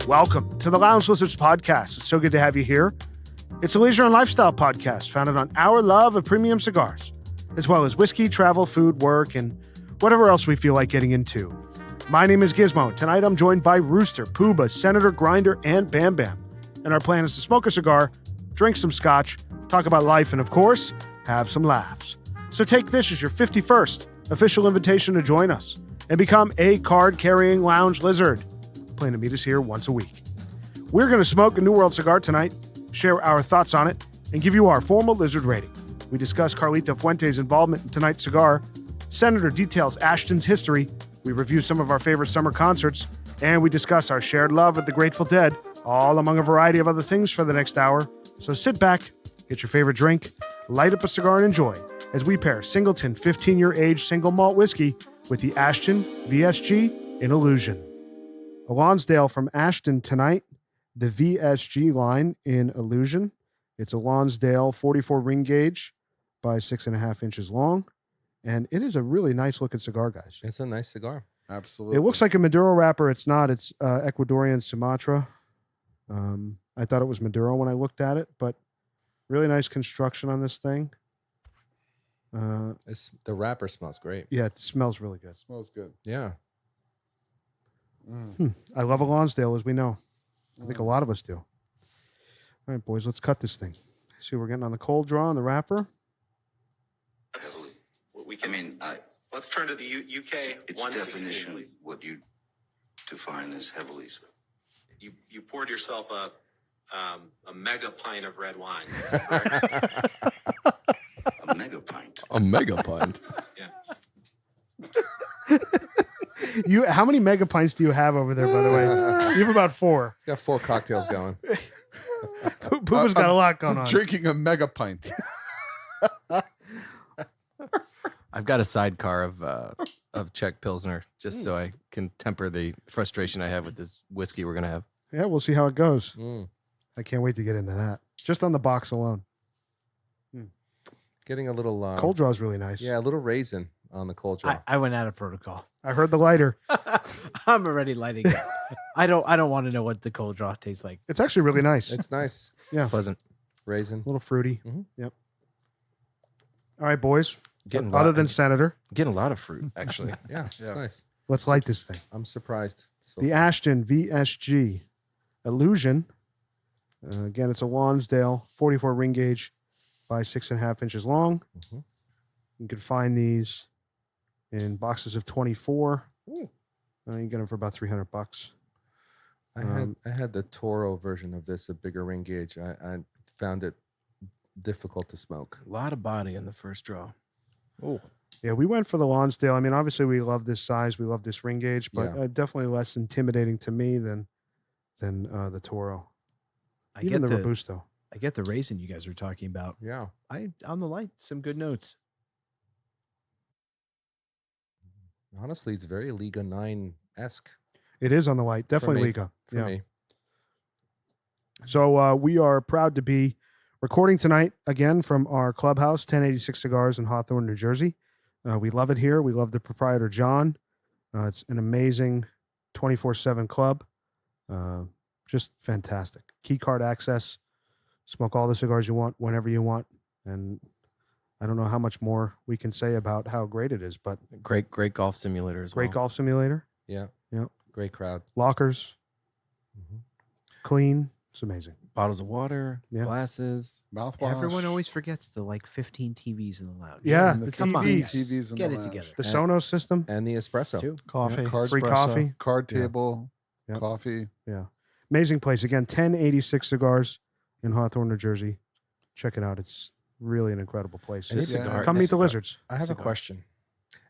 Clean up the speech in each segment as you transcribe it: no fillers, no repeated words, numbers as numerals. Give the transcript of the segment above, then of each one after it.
Welcome to the Lounge Lizards podcast. It's so good to have you here. It's a leisure and lifestyle podcast founded on our love of premium cigars, as well as whiskey, travel, food, work, and whatever else we feel like getting into. My name is Gizmo. Tonight I'm joined by Rooster, Pooba, Senator, Grinder, and Bam Bam. And our plan is to smoke a cigar, drink some scotch, talk about life, and of course, have some laughs. So take this as your 51st official invitation to join us and become a card-carrying lounge lizard. Plan to meet us here once a week. We're going to smoke a New World cigar tonight, share our thoughts on it, and give you our formal lizard rating. We discuss Carlito Fuente's involvement in tonight's cigar. Senator details Ashton's history. We review some of our favorite summer concerts, and we discuss our shared love of the Grateful Dead, all among a variety of other things for the next hour. So sit back, get your favorite drink, light up a cigar, and enjoy as we pair Singleton 15-year aged single malt whiskey with the Ashton VSG Illusion. A Lonsdale from Ashton tonight, the VSG line in Illusion. It's a Lonsdale 44 ring gauge by 6.5 inches long. And it is a really nice looking cigar, guys. It's a nice cigar. Absolutely. It looks like a Maduro wrapper. It's not. It's Ecuadorian Sumatra. I thought it was Maduro when I looked at it, but really nice construction on this thing. The wrapper smells great. Yeah, it smells really good. Smells good. Yeah. I love a Lonsdale, as we know. I think a lot of us do. All right, boys, let's cut this thing. See, we're getting on the cold draw on the wrapper. Let's turn to the UK. Its definition, what you define as heavily. You poured yourself a mega pint of red wine. A mega pint. A mega pint. Yeah. How many mega pints do you have over there, by the way? You have about 4. He's got 4 cocktails going. Poopa's got a lot going on. Drinking a mega pint. I've got a sidecar of Czech Pilsner just so I can temper the frustration I have with this whiskey we're going to have. Yeah, we'll see how it goes. Mm. I can't wait to get into that. Just on the box alone. Getting a little... Cold draw is really nice. Yeah, a little raisin on the cold draw. I went out of protocol. I heard the lighter. I'm already lighting it. I don't want to know what the cold draw tastes like. It's actually really nice. It's nice. Yeah. Pleasant. Raisin. A little fruity. Mhm. Yep. All right, boys. Getting Other than Senator, getting a lot of fruit, actually. Yeah, it's nice. let's light this thing. I'm surprised. So The Ashton VSG Illusion. Again, it's a Lonsdale 44 ring gauge by 6.5 inches long. Mhm. You can find these in boxes of 24. Ooh. You get them for about $300. I had the Toro version of this, a bigger ring gauge. I found it difficult to smoke. A lot of body in the first draw. Oh, Yeah, we went for the Lonsdale. I mean, obviously, we love this size. We love this ring gauge, but Yeah. definitely less intimidating to me than the Toro. I Even get the the Robusto. I get the raisin you guys are talking about. yeah. On the light, some good notes. Honestly, it's very Liga 9-esque It is on the light. Definitely me. Liga. for Yeah. me. So we are proud to be recording tonight again from our clubhouse, 1086 Cigars in Hawthorne, New Jersey. We love it here. We love the proprietor, John. It's an amazing 24/7 club. Just fantastic. Key card access. Smoke all the cigars you want whenever you want. And I don't know how much more we can say about how great it is, but Great golf simulator as great well. golf simulator. Yeah. Yep. Great crowd. Lockers. Mhm. Clean. It's amazing. Bottles of water, Yeah. glasses. Mouthwash. Everyone always forgets the 15 TVs in the lounge. Yeah, and the Come on, TVs. guys. TVs in Get the it lounge. together. The Sonos system. And the espresso. Too. Coffee. Free coffee. Card Yeah. table. Yep. Coffee. Amazing place. Again, 1086 Cigars in Hawthorne, New Jersey. Check it out. It's really an incredible place. This Yeah. cigar- Come this meet the cigar- lizards. I have a Cigar. question.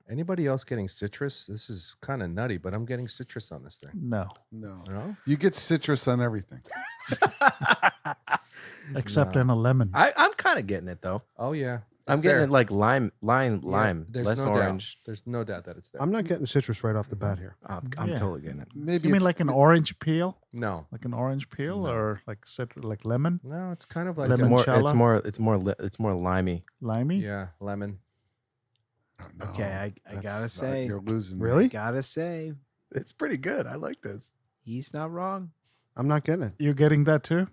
Anybody else getting citrus? This is kind of nutty, but I'm getting citrus on this thing. No, No. No? You get citrus on everything. except No. in a lemon. I'm kind of getting it though. Oh, yeah. I'm It's getting there. it like lime, Yeah, there's less no orange. Doubt. There's no doubt that it's there. I'm not getting citrus right off the bat here. I'm Yeah. totally getting it. Maybe You mean it's like an orange peel, No. like an orange peel, No. or like like lemon, No, it's kind of like It's Limoncello? it's more limey. limey? yeah, lemon. No, Okay, I that's- gotta say, you're losing. me. Really? gotta say, It's pretty good. I like this. he's not wrong. I'm not getting it. You getting that too?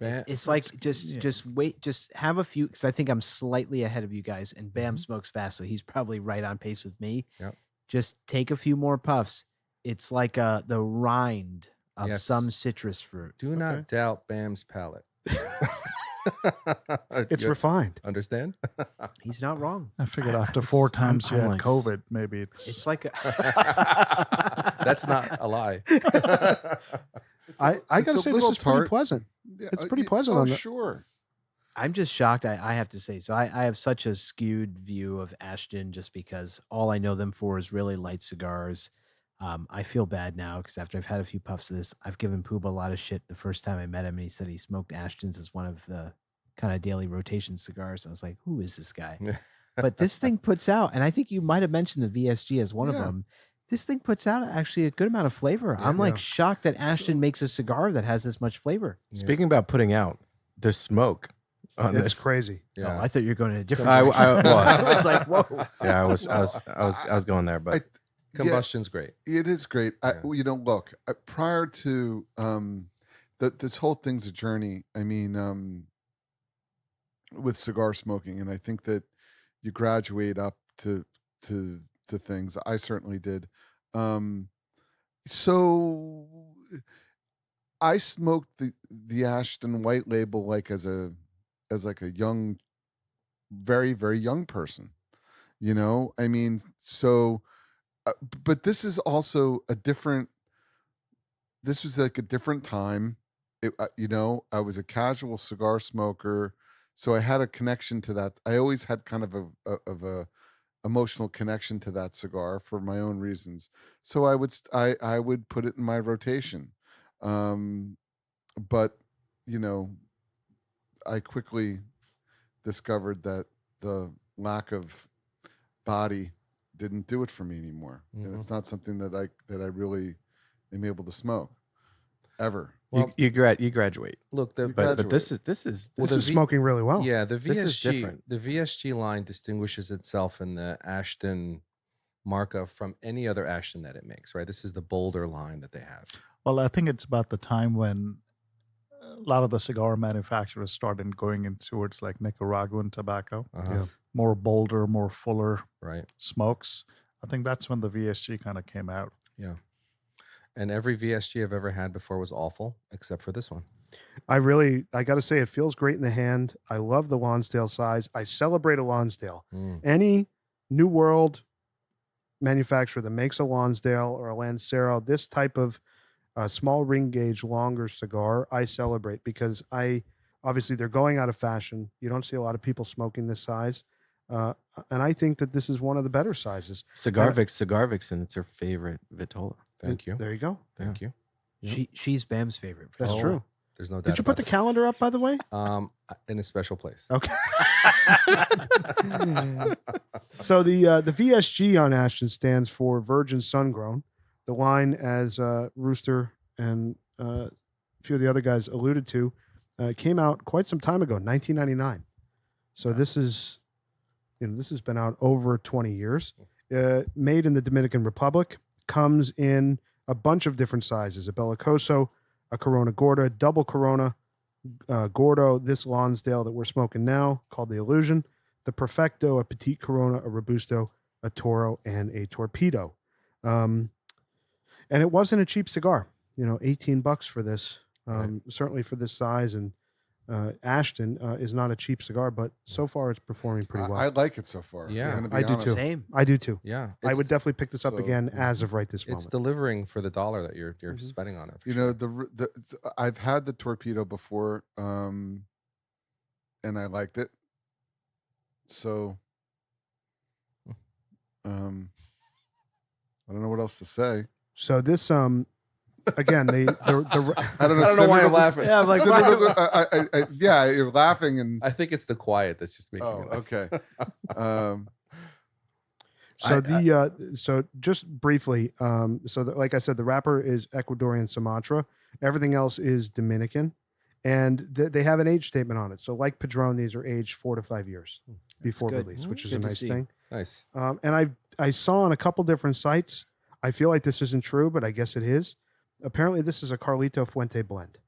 It's like just wait, just have a few, because I think I'm slightly ahead of you guys, and Bam smokes fast, so he's probably right on pace with me. Yep. Just take a few more puffs. It's like the rind of Yes. some citrus fruit. Do not doubt Bam's palate. It's You refined. Understand? He's not wrong. I figured after 4 times you I'm had like COVID, maybe it's like That's not a lie. I got to it's a say, this little is pretty tart. pleasant. Yeah, It's pretty yeah, pleasant Oh, on the- sure. I'm just shocked. I have to say, so I have such a skewed view of Ashton just because all I know them for is really light cigars. I feel bad now because after I've had a few puffs of this, I've given Pooba a lot of shit the first time I met him, and he said he smoked Ashton's as one of the kind of daily rotation cigars. I was like, who is this guy? But this thing puts out, and I think you might have mentioned the VSG as one of Yeah. them. This thing puts out actually a good amount of flavor. I'm like shocked that Ashton makes a cigar that has this much flavor. Speaking about putting out, there's smoke on It's this. crazy. Yeah. Oh, I thought you were going in a different I direction. well, I was like, whoa. Yeah, I was going there, but Combustion's great. It is great. Yeah. Look, prior to this whole thing's a journey. I mean, with cigar smoking, and I think that you graduate up to things. I certainly did. So I smoked the Ashton White Label like as a young, very very young person. I mean, so. But this is also this was like a different time. I was a casual cigar smoker, so I had a connection to that. I always had kind of a emotional connection to that cigar for my own reasons. So I would put it in my rotation. But I quickly discovered that the lack of body didn't do it for me anymore, and it's not something that I really am able to smoke ever. you graduate. Look, But this is This is smoking really well. yeah, the This is VSG different. the VSG line distinguishes itself in the Ashton markup from any other Ashton that it makes, right? This is the bolder line that they have. well, I think it's about the time when a lot of the cigar manufacturers started going in towards like Nicaraguan tobacco, Uh-huh. more bolder, more fuller Right. smokes. I think that's when the VSG kind of came out. Yeah. And every VSG I've ever had before was awful, except for this one. I got to say, it feels great in the hand. I love the Lonsdale size. I celebrate a Lonsdale. Any New World manufacturer that makes a Lonsdale or a Lancero, this type of small ring gauge, longer cigar, I celebrate because obviously they're going out of fashion. You don't see a lot of people smoking this size. And I think that this is one of the better sizes. Cigar Vixen, it's her favorite Vitola. Thank you. There you go. Thank you. She's Bam's favorite. That's Oh, true. There's no doubt. Did you put the about calendar up, by the way? it. In a special place? Okay. So the VSG on Ashton stands for Virgin Sun Grown. The line, as Rooster and a few of the other guys alluded to, came out quite some time ago, 1999. So this is, this has been out over 20 years. Made in the Dominican Republic, comes in a bunch of different sizes: a Bellicoso, a Corona Gorda, double Corona Gordo, this Lonsdale that we're smoking now, called the Illusion, the Perfecto, a Petite Corona, a Robusto, a Toro, and a Torpedo. And it wasn't a cheap cigar, $18 for this, certainly for this size. And Ashton is not a cheap cigar, but so far it's performing pretty well. I like it so far. Yeah. I'm gonna be I do honest. too. Same. I do too. Yeah. I would definitely pick this up so- again as of right this It's moment. delivering for the dollar that you're spending on it. for sure. I've had the Torpedo before, and I liked it. So, I don't know what else to say. So this, again, the I don't know. I don't know why Senator- I'm laughing. Yeah, I'm like, Senator- yeah, you're laughing and. I think it's the quiet that's just making Oh, me laugh. okay. So just briefly, like I said, the wrapper is Ecuadorian Sumatra. Everything else is Dominican, and they have an age statement on it. So like Padron, these are aged 4 to 5 years before good. release, which is Good a to nice see. thing. Nice. And I saw on a couple different sites. I feel like this isn't true, but I guess it is. apparently this is a Carlito Fuente blend.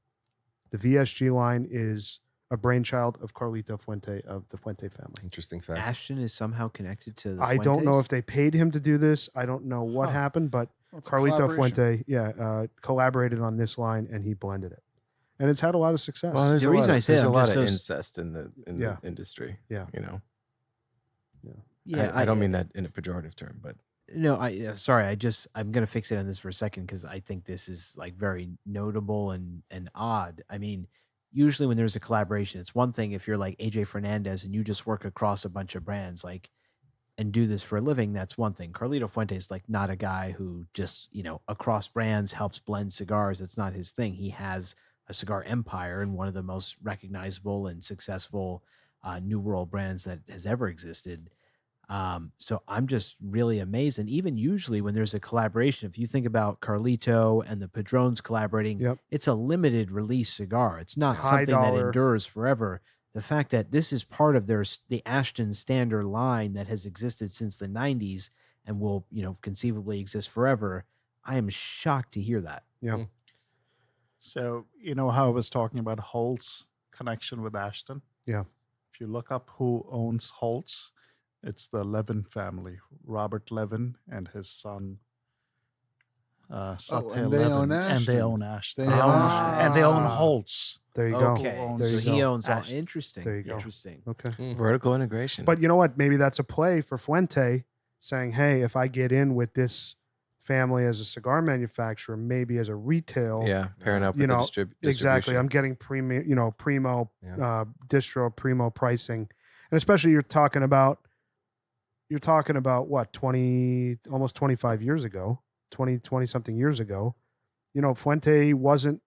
The VSG line is a brainchild of Carlito Fuente of the Fuente family. Interesting fact. Ashton is somehow connected to the I don't know Fuentes? if they paid him to do this. I don't know what happened, but Well, it's a Carlito collaboration. Fuente, collaborated on this line and he blended it, and it's had a lot of success. Well, there's The a reason lot I of, say there's that, a I'm lot just of so incest in the Yeah. industry. Yeah. You know. Yeah, I don't mean that in a pejorative term, but No, sorry. I'm gonna fixate on this for a second because I think this is like very notable and odd. I mean, usually when there's a collaboration, it's one thing if you're like AJ Fernandez and you just work across a bunch of brands, like and do this for a living. That's one thing. Carlito Fuente is like not a guy who just across brands helps blend cigars. That's not his thing. He has a cigar empire and one of the most recognizable and successful New World brands that has ever existed. So I'm just really amazed. And even usually when there's a collaboration, if you think about Carlito and the Padrones collaborating, Yep. it's a limited release cigar. It's not High something that dollar. endures forever. The fact that this is part of the Ashton Standard line that has existed since the 90s and will, conceivably exist forever, I am shocked to hear that. Yeah. So, you know how I was talking about Holt's connection with Ashton? Yeah. If you look up who owns Holt's, it's the Levin family, Robert Levin and his son, Satya and they Levin. own And they Ashton. own Ashton. They They own own Ashton. And they own Ah. Holt's. There you go. Okay. owns There So you he go. owns all. Ashton. Interesting. There you go. Interesting. Okay. vertical integration. But you know what? Maybe that's a play for Fuente saying, hey, if I get in with this family as a cigar manufacturer, maybe as a retail. yeah, pairing up you with know, the Exactly. distribution. I'm getting primo Yeah. distro primo pricing. And especially you're talking about what, 20, almost 25 years ago, 20 something years ago. Fuente wasn't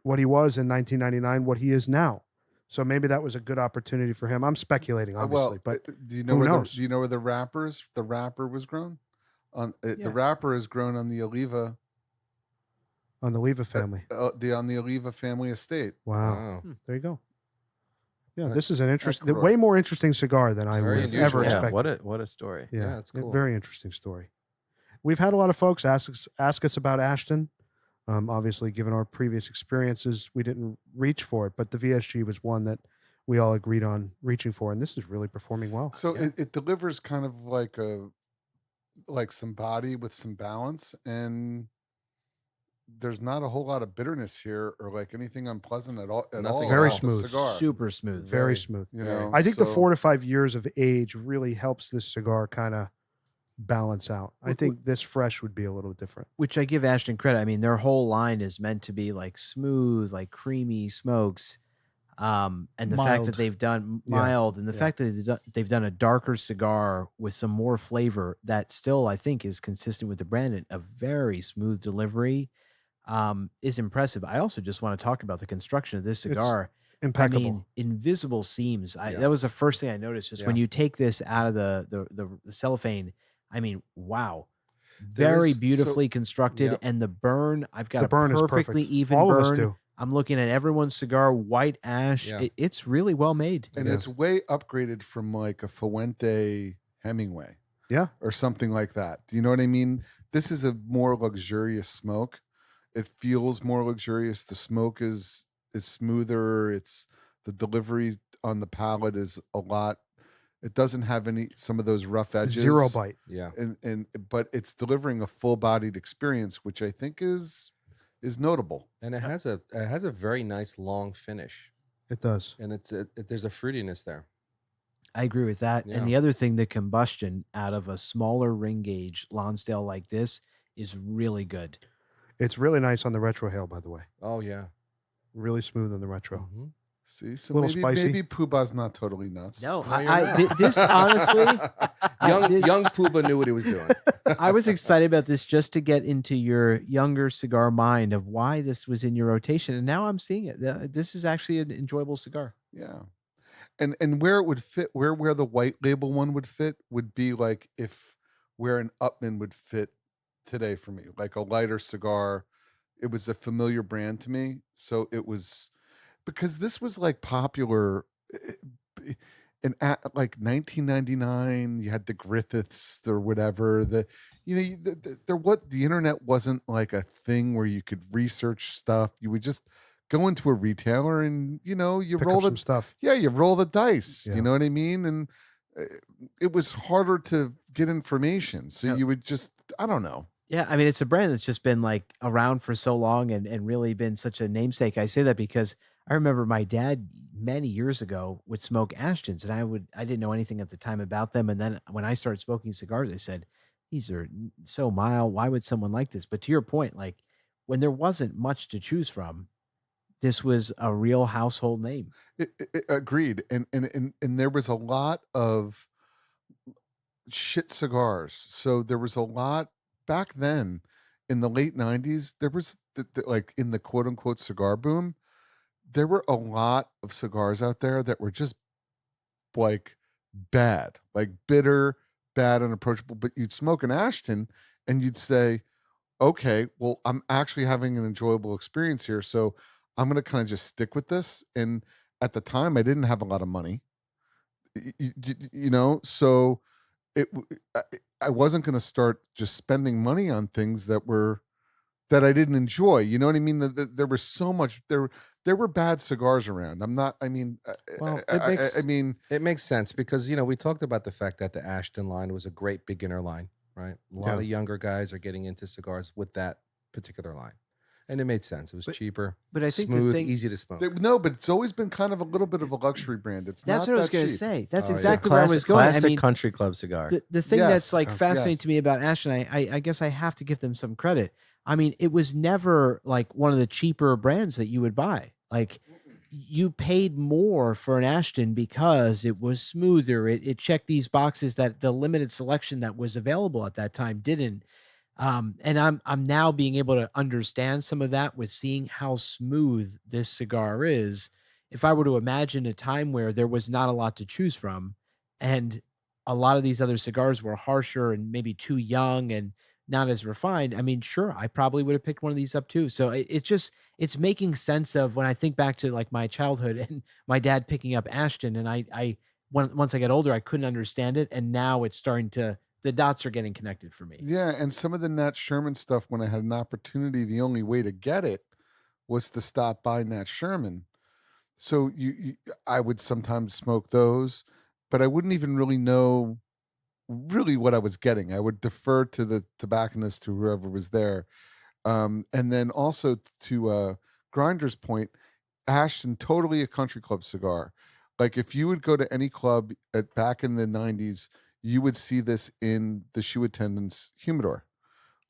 what he was in 1999, what he is now. So maybe that was a good opportunity for him. I'm speculating, obviously, but do you know who where knows? do you know where the wrapper was grown? Yeah. The wrapper is grown on the Oliva on the Leva family. on the Oliva family estate. Wow. Wow. There you go. Yeah, Uh, this is an interesting, Ecuador. way more interesting cigar than I Very was unusual. ever Yeah, expecting. Yeah, what a story. Yeah, it's cool. Very interesting story. We've had a lot of folks ask us about Ashton. Obviously, given our previous experiences, we didn't reach for it, but the VSG was one that we all agreed on reaching for, and this is really performing well. So Yeah. it delivers kind of like some body with some balance, and there's not a whole lot of bitterness here or like anything unpleasant at all. Nothing Very about the smooth. cigar. Super smooth. Very smooth. You know, I think the so- 4 to 5 years of age really helps this cigar kind of balance out. I think this fresh would be a little different. Which I give Ashton credit. I mean, their whole line is meant to be like smooth, like creamy smokes. And the fact that Mild. they've done Yeah. mild and the Yeah. fact that they've done a darker cigar with some more flavor that still, I think, is consistent with the brand and a very smooth delivery is impressive. I also just want to talk about the construction of this cigar. Impeccable. I mean, invisible seams. Yeah. That was the first thing I noticed. Just when Yeah. you take this out of the cellophane, I mean, wow, There very is- so- beautifully constructed. Yep. And the burn, I've got The a burn is perfectly perfect. even All burn. of us do. I'm looking at everyone's cigar, white ash. Yeah. It's really well made. and It it's way upgraded from like a Fuente Hemingway. Yeah. Or something like that. Do you know what I mean? This is a more luxurious smoke. It feels more luxurious. The smoke is smoother. It's the delivery on the palate is a lot. It doesn't have some of those rough edges. Zero bite. Yeah. But it's delivering a full-bodied experience, which I think is notable. And it has a very nice long finish. It does. And there's a fruitiness there. I agree with that. Yeah. And the other thing, the combustion out of a smaller ring gauge Lonsdale like this is really good. It's really nice on the retrohale, by the way. Oh yeah. Really smooth on the retro. Mhm. See, so Little maybe spicy. maybe Puba's not totally nuts. No, No, you're this honestly, this- young Puba knew what he was doing. I was excited about this just to get into your younger cigar mind of why this was in your rotation. And now I'm seeing it. This is actually an enjoyable cigar. Yeah. And where it would fit, where the white label one would fit would be like where an Upman would fit today for me, like a lighter cigar. It was a familiar brand to me. So it was because this was like popular in like 1999. You had the Griffiths or whatever. you know, the internet wasn't like a thing where you could research stuff. You would just go into a retailer and, you know, you Pick roll up the some stuff. yeah, you roll the dice. Yeah. You know what I mean? And uh, it was harder to get information, so Yeah. you would just, I don't know. Yeah, I mean, it's a brand that's just been like around for so long and really been such a namesake. I say that because I remember my dad many years ago would smoke Ashtons, and I didn't know anything at the time about them. And then when I started smoking cigars, I said, these are so mild. Why would someone like this? But to your point, like when there wasn't much to choose from, this was a real household name. Agreed. And there was a lot of shit cigars. So there was a lot back then in the late 90s. There was like in the quote unquote cigar boom, there were a lot of cigars out there that were just like bad, like bitter, bad, unapproachable. But you'd smoke an Ashton and you'd say, okay, well, I'm actually having an enjoyable experience here. So I'm going to kind of just stick with this. And at the time, I didn't have a lot of money, you know, so I wasn't going to start just spending money on things that I didn't enjoy. You know what I mean? There was so much there were bad cigars around. I'm not. I mean, Well, I mean, it makes sense because, you know, we talked about the fact that the Ashton line was a great beginner line, right? A lot of younger guys are getting into cigars with that particular line. And it made sense. It was cheaper, but I think the smooth, thing- easy to smoke. no, but it's always been kind of a little bit of a luxury brand. It's That's not what I was that going to cheap. say. That's Oh, yeah. exactly where I was going. Classic I mean, country club cigar. the thing that's Yes, like fascinating yes. to me about Ashton, I guess I have to give them some credit. I mean, it was never like one of the cheaper brands that you would buy. Like you paid more for an Ashton because it was smoother. It checked these boxes that the limited selection that was available at that time didn't. And I'm now being able to understand some of that with seeing how smooth this cigar is. If I were to imagine a time where there was not a lot to choose from, and a lot of these other cigars were harsher and maybe too young and not as refined, I mean, sure, I probably would have picked one of these up too. So it's making sense of when I think back to like my childhood and my dad picking up Ashton, and once I got older, I couldn't understand it, and now it's starting to, the dots are getting connected for me. Yeah, and some of the Nat Sherman stuff, when I had an opportunity, the only way to get it was to stop by Nat Sherman. So I would sometimes smoke those, but I wouldn't even really know really what I was getting. I would defer to the tobacconist, to whoever was there. And then also to Grinder's point, Ashton, totally a country club cigar. Like if you would go to any club back in the 90s, you would see this in the shoe attendant's humidor,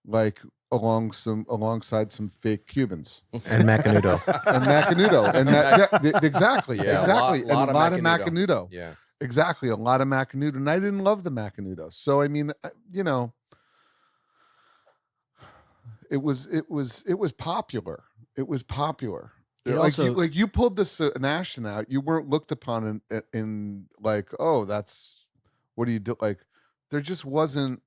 like alongside some fake Cubans And Macanudo. and Macanudo, and exactly, Yeah, exactly, and a lot of Macanudo. Macanudo. Yeah. Exactly, a lot of Macanudo, and I didn't love the Macanudo. So I mean, you know, it was popular. It was popular. It Like also- you pulled this an Ashton out. You weren't looked upon in like, oh, that's what do you do? Like, there just wasn't.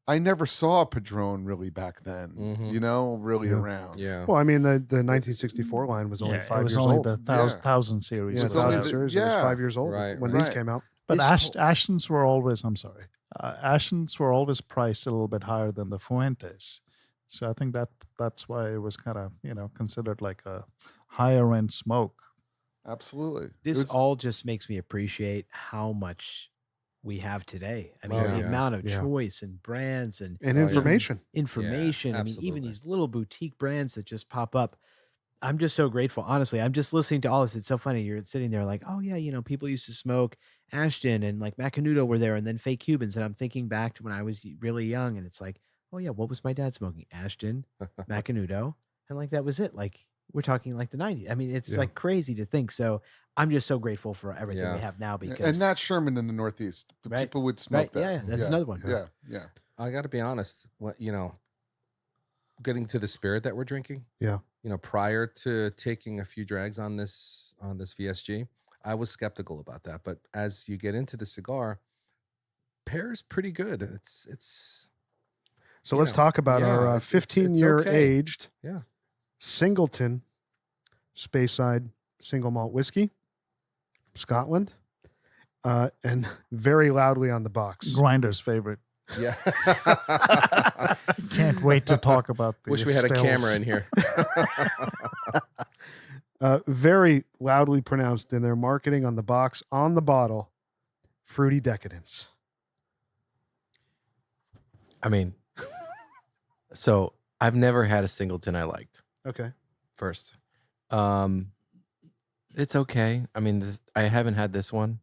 I never saw a Padron really back then. Mhm. You know, really Yeah. around. Yeah. Well, I mean, the 1964 line was only Yeah, 5 it was years only old. the Yeah. 1000 series. Yeah, It's the only 1000 the- series. It was yeah. 5 years old Right, when these right. came out. But This- Ashtons were always, I'm sorry, Ashtons were always priced a little bit higher than the Fuentes. So I think that's why it was kind of, considered like a higher end smoke. Absolutely. This It was- all just makes me appreciate how much we have today. I mean, Well, the yeah. amount of Yeah. choice and brands and And Oh, yeah. information. information. I mean, even absolutely. these little boutique brands that just pop up. I'm just so grateful. Honestly, I'm just listening to all this. It's so funny. You're sitting there like, oh yeah, people used to smoke Ashton and like Macanudo were there, and then fake Cubans. And I'm thinking back to when I was really young, and it's like, oh yeah, what was my dad smoking? Ashton, Macanudo, and like that was it. Like we're talking like the 90s. I mean, it's Yeah. like crazy to think. So I'm just so grateful for everything Yeah. we have now because and Nat Sherman in the Northeast, the Right. people would smoke Right, that. yeah, that's another one. Yeah, yeah. I got to be honest. What getting to the spirit that we're drinking. Yeah. Prior to taking a few drags on this VSG, I was skeptical about that. But as you get into the cigar, pear's pretty good. It's So you let's know, talk about yeah, our it's 15-year okay. aged Yeah. Singleton Speyside single malt whiskey, Scotland, and very loudly on the box. Grinder's favorite. Yeah. Can't wait to talk about the Wish we had a camera stills. in here. Very loudly pronounced in their marketing on the box, on the bottle, fruity decadence. I mean, so I've never had a Singleton I liked. Okay. First, it's okay. I mean, I haven't had this one.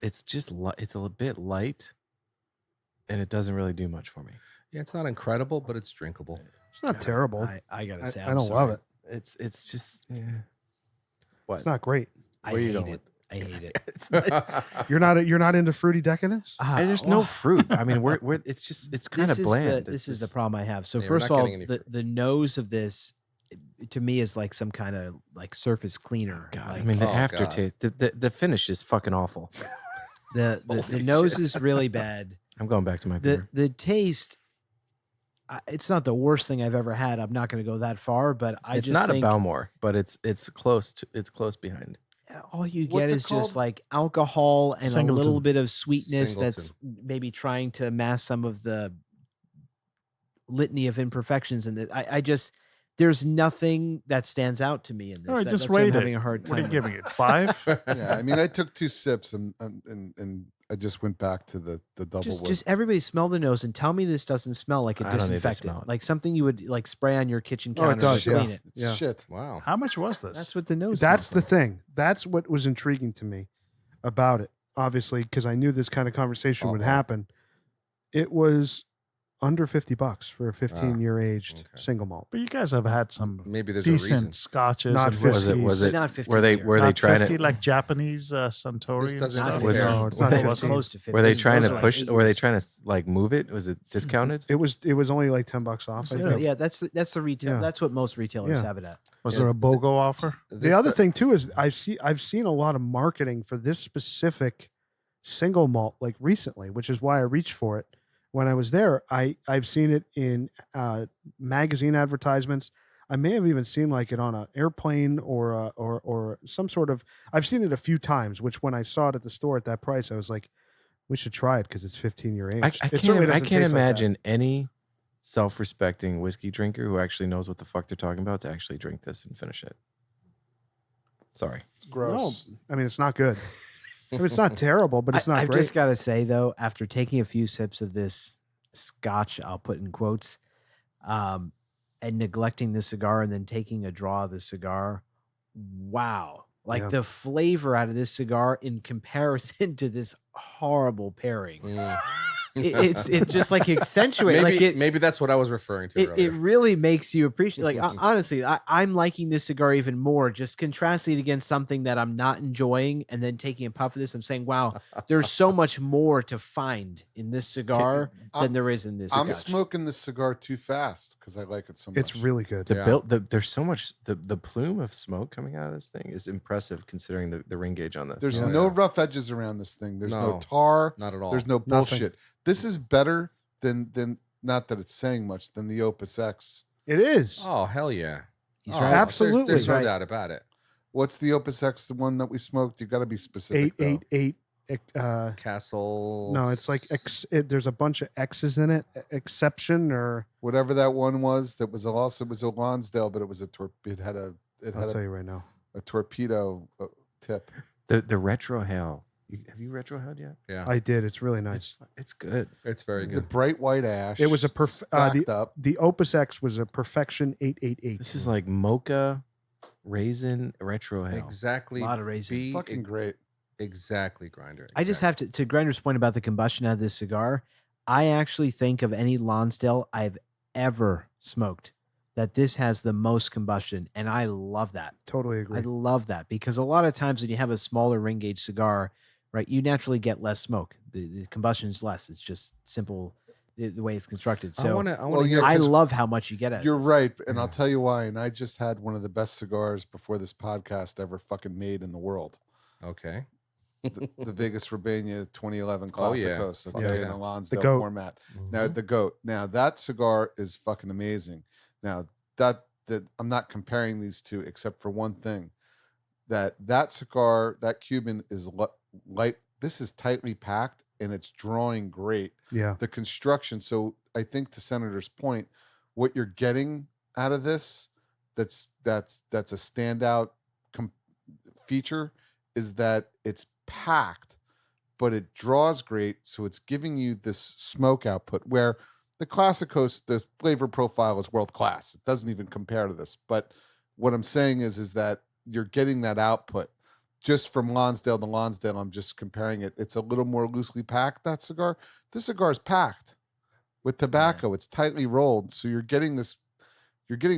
It's just it's a bit light, and it doesn't really do much for me. Yeah, it's not incredible, but it's drinkable. It's not terrible. I gotta say, I don't love it. It's just what? It's not great. I Where you hate going it. with- I hate it. It's not, You're not into fruity decadence? there's no fruit. I mean, we're it's kind of bland. This It's is the just- problem I have. So Yeah, we're first of not all, getting any the, fruit. the nose of this to me is like some kind of like surface cleaner. God, Like, I mean, the Oh, aftertaste, the finish is fucking awful. the Holy nose shit. is really bad. I'm going back to my beer. The taste, it's not the worst thing I've ever had. I'm not going to go that far, but I It's just not think a Balmore, but it's close behind. all you What's get it is just called? like alcohol and a little Singleton. bit of sweetness that's maybe trying to mask some of the litany of imperfections. And I just, there's nothing that stands out to me in this. All right, That- just that's what I'm rate having it. a hard What are time. you giving it? 5? Yeah, I mean, I took 2 sips and I just went back to the double wood. Just everybody smell the nose and tell me this doesn't smell like a I don't need to disinfectant, smell it. like something you would like spray on your kitchen Oh, it counter does, to yeah. clean it. It's Yeah. shit. Wow. How much was this? That's what the nose. That's the smells like. thing. That's what was intriguing to me about it. Obviously, because I knew this kind of conversation would Uh-huh. happen. It was under $50 for a 15-year aged okay. single malt. But you guys have had some Maybe there's a reason. decent scotches Not and 50. whiskeys. Was it? Not 50 Were they year. were they Not trying 50 to? like Japanese Suntory? This and doesn't stuff? Not compare. 50. No, it's not It was 50. close to 50. Were they Those trying are to like push? 8 Were they years. tral to like move it? Was it discounted? It was only like $10 off. I No, think. yeah, that's the retail. Yeah. That's what most retailers Yeah. have it at. Was Yeah, there a BOGO offer? The other thing too is I've seen a lot of marketing for this specific single malt like recently, which is why I reached for it when I was there. I've seen it in magazine advertisements. I may have even seen like it on an airplane or some sort of. I've seen it a few times. Which when I saw it at the store at that price, I was like, we should try it because it's 15-year aged. I It certainly can't. I doesn't can't taste like that. imagine any self-respecting whiskey drinker who actually knows what the fuck they're talking about to actually drink this and finish it. Sorry. It's gross. No, I mean it's not good. I mean, it's not terrible, but it's not I've great. just got to say though, after taking a few sips of this scotch, I'll put in quotes, and neglecting the cigar and then taking a draw of the cigar, wow. Like Yeah. the flavor out of this cigar in comparison to this horrible pairing. Mm. It's just like accentuate maybe, like it maybe that's what I was referring to it earlier. really makes you appreciate like honestly I'm liking this cigar even more just contrasting it against something that I'm not enjoying and then taking a puff of this I'm saying wow there's so much more to find in this cigar than there is in this I'm scotch. smoking this cigar too fast because I like it so much. It's really good. There's so much. The plume of smoke coming out of this thing is impressive considering the ring gauge on this. There's Yeah. no rough edges around this thing. There's no No. tar. Not at all. There's no Nothing. bullshit. This is better than not that it's saying much than the Opus X. It is. Oh hell yeah! He's Oh, right. there's- Absolutely. There's no Right. doubt about it. What's the Opus X? The one that we smoked? You got to be specific. though. 888. Castle. No, it's like there's a bunch of X's in it. Exception or Whatever that one was. That was also it was a Lonsdale, but it was it had I'll a tell you right now. torpedo tip. the retro hail. Have you retro hailed yet? Yeah, I did. It's really nice. It's good. it's very The good. bright white ash. It was a stacked up. The Opus X was a Perfection 888. This is like mocha, raisin, retro hail. Exactly. A lot of raisins. Be Fucking great. Exactly, Grinder. I just have to Grinder's point about the combustion out of this cigar. I actually think of any Lonsdale I've ever smoked that this has the most combustion, and I love that. Totally agree. I love that because a lot of times when you have a smaller ring gauge cigar, right, you naturally get less smoke. The combustion is less. It's just simple the way it's constructed. I So want to. Well, yeah, I 'cause love how much you get out of You're this. right, and I'll tell you why. And I just had one of the best cigars before this podcast ever fucking made in the world. Okay. The Vegas Urbania 2011 Oh, yeah. Classicos, Fuck okay, in yeah. a Lonsdale goat. format. Now the goat. Now that cigar is fucking amazing. Now that I'm not comparing these two except for one thing. That cigar, that Cuban is light this is tightly packed and it's drawing great. Yeah. The construction. So I think to Senator's point, what you're getting out of this, that's a standout feature, is that it's packed, but it draws great. So it's giving you this smoke output where the Classicos, the flavor profile is world class. It doesn't even compare to this. But what I'm saying is that you're getting that output just from Lonsdale to Lonsdale. I'm just comparing it. It's a little more loosely packed, that cigar. This cigar is packed with tobacco. It's tightly rolled. So you're getting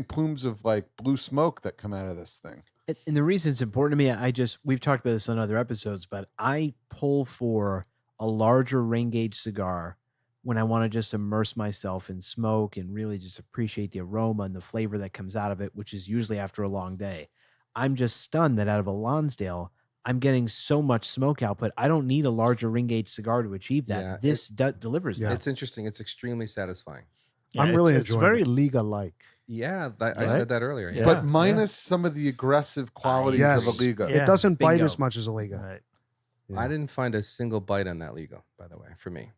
plumes of like blue smoke that come out of this thing. And the reason it's important to me, we've talked about this on other episodes, but I pull for a larger ring gauge cigar when I want to just immerse myself in smoke and really just appreciate the aroma and the flavor that comes out of it, which is usually after a long day. I'm just stunned that out of a Lonsdale, I'm getting so much smoke output. I don't need a larger ring gauge cigar to achieve that. Yeah, This delivers that. It's interesting. It's extremely satisfying. Yeah, I'm really it's enjoying very it. Liga-like. Yeah, I Right? said that earlier. Yeah. But minus some of the aggressive qualities Yes. of a Liga. Yeah. It doesn't bite Bingo. as much as a Liga. Right. Yeah. I didn't find a single bite on that Ligo, by the way, for me.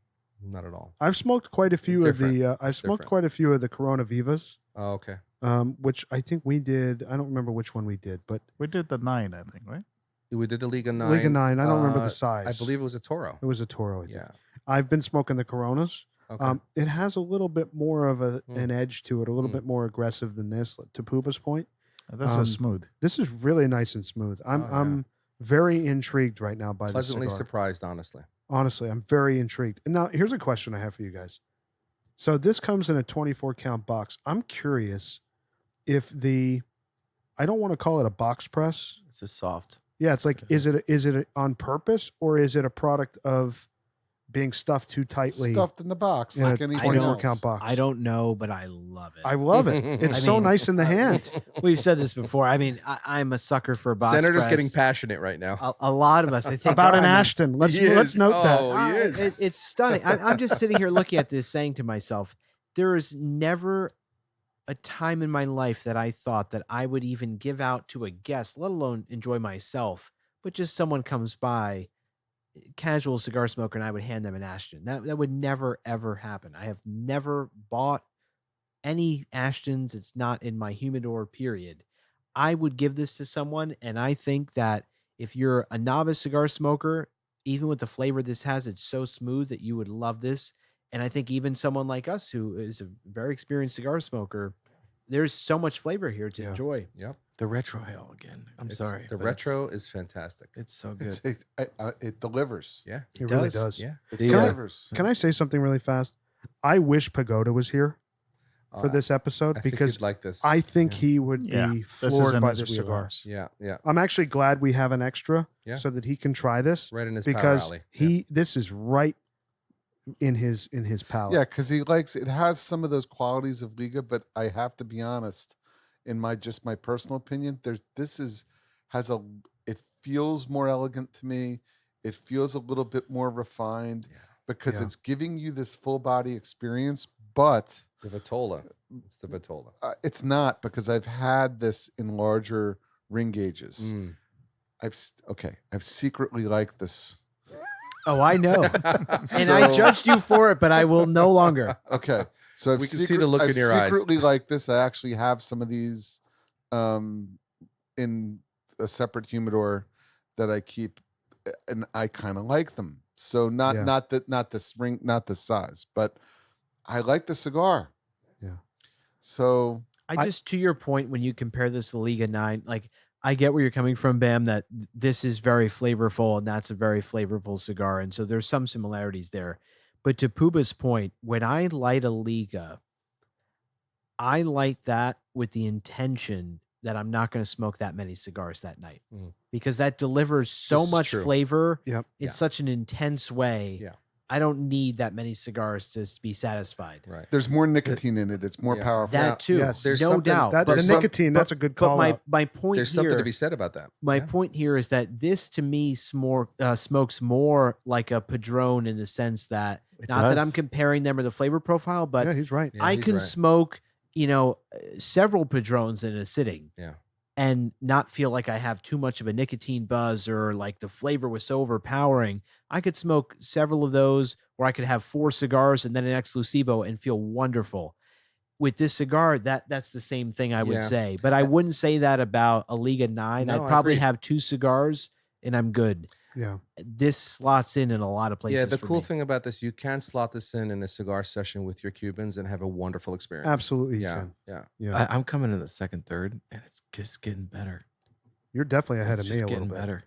Not at all. I've smoked quite a few Different. of the. I've It's smoked different. quite a few of the Corona Vivas, Oh, okay. which I think we did. I don't remember which one we did, but We did the 9, I think, right? We did the Liga 9. Liga 9. I don't remember the size. I believe it was a Toro. it was a Toro. I think. Yeah. I've been smoking the Coronas. Okay. It has a little bit more of an edge to it, a little Mm. bit more aggressive than this. To Puba's point, This is smooth. this is really nice and smooth. Oh, yeah. I'm very intrigued right now by this Pleasantly cigar. surprised, honestly. Honestly, I'm very intrigued. And now here's a question I have for you guys. So this comes in a 24 count box. I'm curious if I don't want to call it a box press. It's just soft. Yeah, it's like, is it on purpose or is it a product of being stuffed too tightly Stuffed in the box in like a anything 24 else. count box? I don't know, but I love it. I love it. It's I so mean- nice in the hand. We've said this before. I mean, I'm a sucker for box Senator's press. getting passionate right now. A lot of us, I think, About an I mean, Ashton. Let's He let's is. note that. Oh, he is. It's stunning. I'm just sitting here looking at this, saying to myself, there is never a time in my life that I thought that I would even give out to a guest, let alone enjoy myself, but just someone comes by, casual cigar smoker, and I would hand them an Ashton. That would never, ever happen. I have never bought any Ashtons. It's not in my humidor, period. I would give this to someone, and I think that if you're a novice cigar smoker, even with the flavor this has, it's so smooth that you would love this. And I think even someone like us who is a very experienced cigar smoker, there's so much flavor here to Yeah. enjoy. Yep. The retro hell again. I'm It's- sorry. The but retro is fantastic. It's so good. It delivers. Yeah. It really does. does. Yeah. It The, uh, delivers. Can I say something really fast? I wish Pagoda was here for Uh, this episode I think because you'd like this. I think Yeah. he would Yeah, be this is floored in by his this cigar. wheelhouse. Yeah. Yeah. I'm actually glad we have an extra Yeah. so that he can try this Right in his power because alley. Yeah. this is right in his palate. Yeah, because he likes it. Has some of those qualities of Liga, but I have to be honest, in my personal opinion, it feels more elegant to me. It feels a little bit more refined because Yeah. it's giving you this full body experience, but The Vitola. It's the Vitola. it's not, because I've had this in larger ring gauges. Mm. I've secretly liked this. Oh, I know. And I So- judged you for it, but I will no longer. Okay, so We can see the look in your eyes. secretly like this. I actually have some of these in a separate humidor that I keep, and I kind of like them. So not this size, but I like the cigar. Yeah. So I just, to your point, when you compare this to the Liga 9, like, I get where you're coming from, Bam, that this is very flavorful and that's a very flavorful cigar. And so there's some similarities there. But to Puba's point, when I light a Liga, I light that with the intention that I'm not going to smoke that many cigars that night Mm. because that delivers so This is much true. flavor Yep. in Yeah. such an intense way. Yeah. I don't need that many cigars to be satisfied. Right. there's more nicotine in it. It's more Yeah. powerful. That too, Yes. There's no something- doubt. That, But the some- nicotine, that's a good But call out. my point There's here, something to be said about that. my Yeah. point here is that this to me smokes more like a Padron in the sense that It not that does. I'm comparing them or the flavor profile, but Yeah, he's right. Yeah, I he's can right. smoke, several Padrones in a sitting. Yeah. and not feel like I have too much of a nicotine buzz or like the flavor was so overpowering. I could smoke several of those, or I could have 4 cigars and then an exclusivo and feel wonderful. With this cigar, that's the same thing I would Yeah. say, but I wouldn't say that about a Liga 9. No, I'd I probably agree. have 2 cigars and I'm good. Yeah. This slots in a lot of places. Yeah, the for cool me. thing about this, you can slot this in a cigar session with your Cubans and have a wonderful experience. Absolutely. You Yeah, can. yeah. Yeah. I'm coming in the second, third, and it's just getting better. You're definitely ahead It's of me just a little getting bit. better.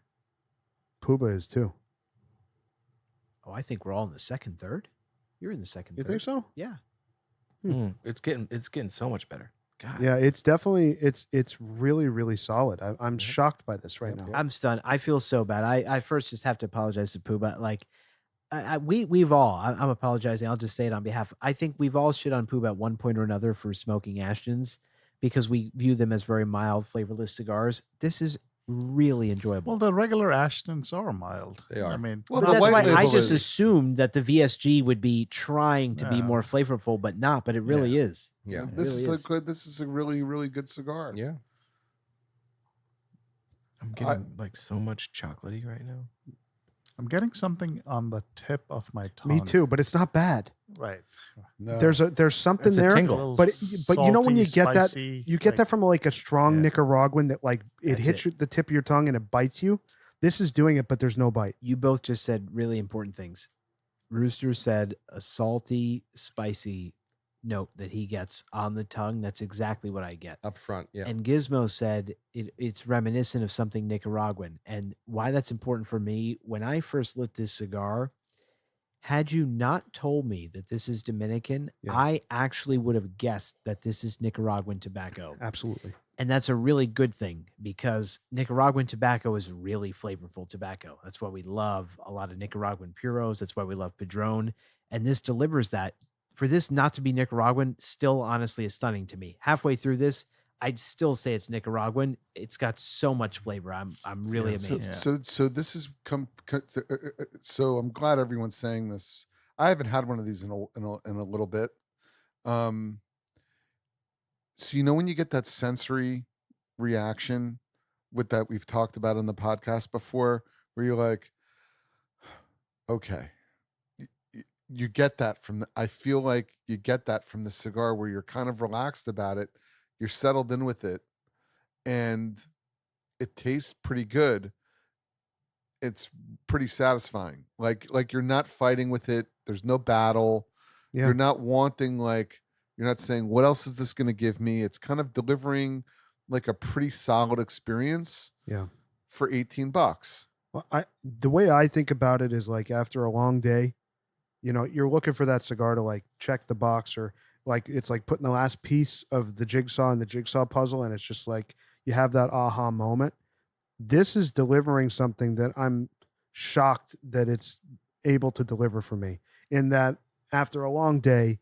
Puba is too. Oh, I think we're all in the second, third. You're in the second, You third. think so? Yeah. It's getting so much better. God. Yeah, it's definitely it's really, really solid. I'm shocked by this right now. I'm stunned. I feel so bad. I first just have to apologize to Pooh, but like, we've all. I'm apologizing. I'll just say it on behalf. I think we've all shit on Pooh at one point or another for smoking Ashtons because we view them as very mild, flavorless cigars. This is really enjoyable. Well, the regular Ashtons are mild. They are. I mean, Well, But the that's white why I label just is- assumed that the VSG would be trying to be Yeah. more flavorful, but not. But it really is. Yeah. This really is is. a good. This is a really, really good cigar. Yeah. I'm getting like so much chocolatey right now. I'm getting something on the tip of my tongue. Me too, but it's not bad. Right. No. There's something It's a there. tingle. But you know when you Salty, get that, spicy, you get like- that from like a strong Yeah. Nicaraguan that like it That's hits it. the tip of your tongue and it bites you. This is doing it, but there's no bite. You both just said really important things. Rooster said a salty, spicy note that he gets on the tongue. That's exactly what I get. Up front. Yeah. And Gizmo said it's reminiscent of something Nicaraguan. And why that's important for me, when I first lit this cigar, had you not told me that this is Dominican, Yeah. I actually would have guessed that this is Nicaraguan tobacco. Absolutely. And that's a really good thing because Nicaraguan tobacco is really flavorful tobacco. That's why we love a lot of Nicaraguan puros. That's why we love Padron. And this delivers that. For this not to be Nicaraguan, still honestly is stunning to me. Halfway through this, I'd still say it's Nicaraguan. It's got so much flavor. I'm really So, amazed. so this is so I'm glad everyone's saying this. I haven't had one of these in a little bit. So you know when you get that sensory reaction with that we've talked about in the podcast before, where you're like, okay, you get that from the, I feel like you get that from the cigar where you're kind of relaxed about it, you're settled in with it, and it tastes pretty good. It's pretty satisfying. Like you're not fighting with it. There's no battle. Yeah. You're not wanting you're not saying what else is this going to give me. It's kind of delivering like a pretty solid experience. Yeah. For $18. Well, the way I think about it is like after a long day, you know, you're looking for that cigar to like check the box, or like it's like putting the last piece of the jigsaw in the jigsaw puzzle, and it's just like you have that aha moment. This is delivering something that I'm shocked that it's able to deliver for me, in that after a long day,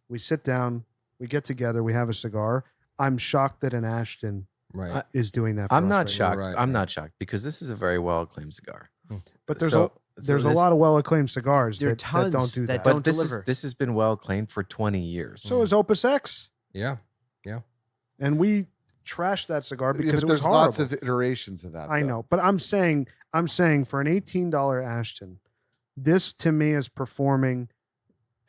we sit down, we get together, we have a cigar. I'm shocked that an Ashton Right. is doing that for I'm us not right now. shocked. Right, I'm right. not shocked because this is a very well acclaimed cigar. But there's So- there's a this- lot of well-acclaimed cigars There are that don't tons do that that. don't But this deliver. this has been well acclaimed for 20 years. So is Opus X. Yeah. And we trashed that cigar Yeah, because but it was there's lots horrible. of iterations of that. I though. know, but I'm saying for an $18 Ashton, this to me is performing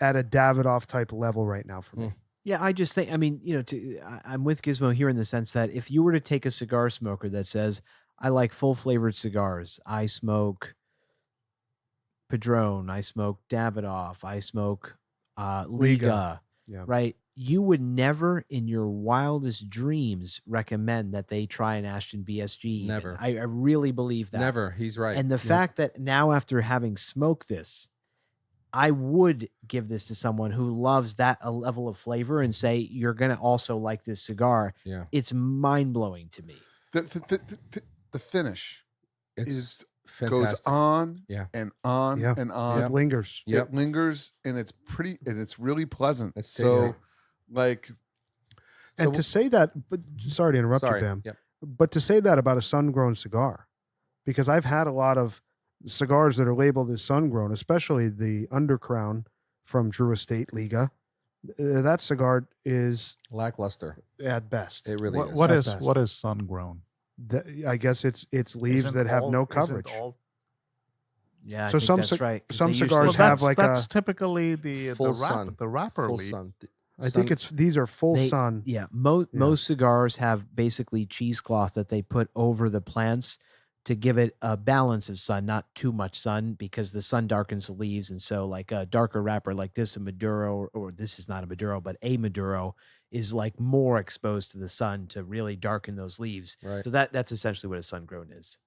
at a Davidoff type level right now for me. Yeah, I just think, I mean, you know, I'm with Gizmo here in the sense that if you were to take a cigar smoker that says, I like full flavored cigars, I smoke Padron, I smoke Davidoff, I smoke Liga, Yeah. right? You would never in your wildest dreams recommend that they try an Ashton VSG. even. Never. I really believe that. Never. He's right. And the fact that now after having smoked this, I would give this to someone who loves that a level of flavor and say, you're going to also like this cigar. Yeah. It's mind blowing to me. The finish It's is fantastic. goes on Yeah. and on Yeah. and on. It lingers. Yep. It lingers and it's pretty and it's really pleasant. It's so tasty. like And to say that, but sorry to interrupt Sorry. you, Bam, Yep. but to say that about a sun-grown cigar, because I've had a lot of cigars that are labeled as sun-grown, especially the Undercrown from Drew Estate Liga. That cigar is Lackluster. at best. It really is. What At is best. what is sun grown? I guess it's leaves Isn't that have all- no isn't coverage. all- Yeah, I So think some that's cig- right. 'cause some they usually cigars Well, have like that's typically the full sun. the wrapper Full leaf. sun. I think these are full They- sun. Yeah, Yeah. most cigars have basically cheesecloth that they put over the plants to give it a balance of sun, not too much sun, because the sun darkens the leaves. And so, like a darker wrapper like this, a Maduro, or this is not a Maduro, but a Maduro is like more exposed to the sun to really darken those leaves. Right. So that's essentially what a sun grown is.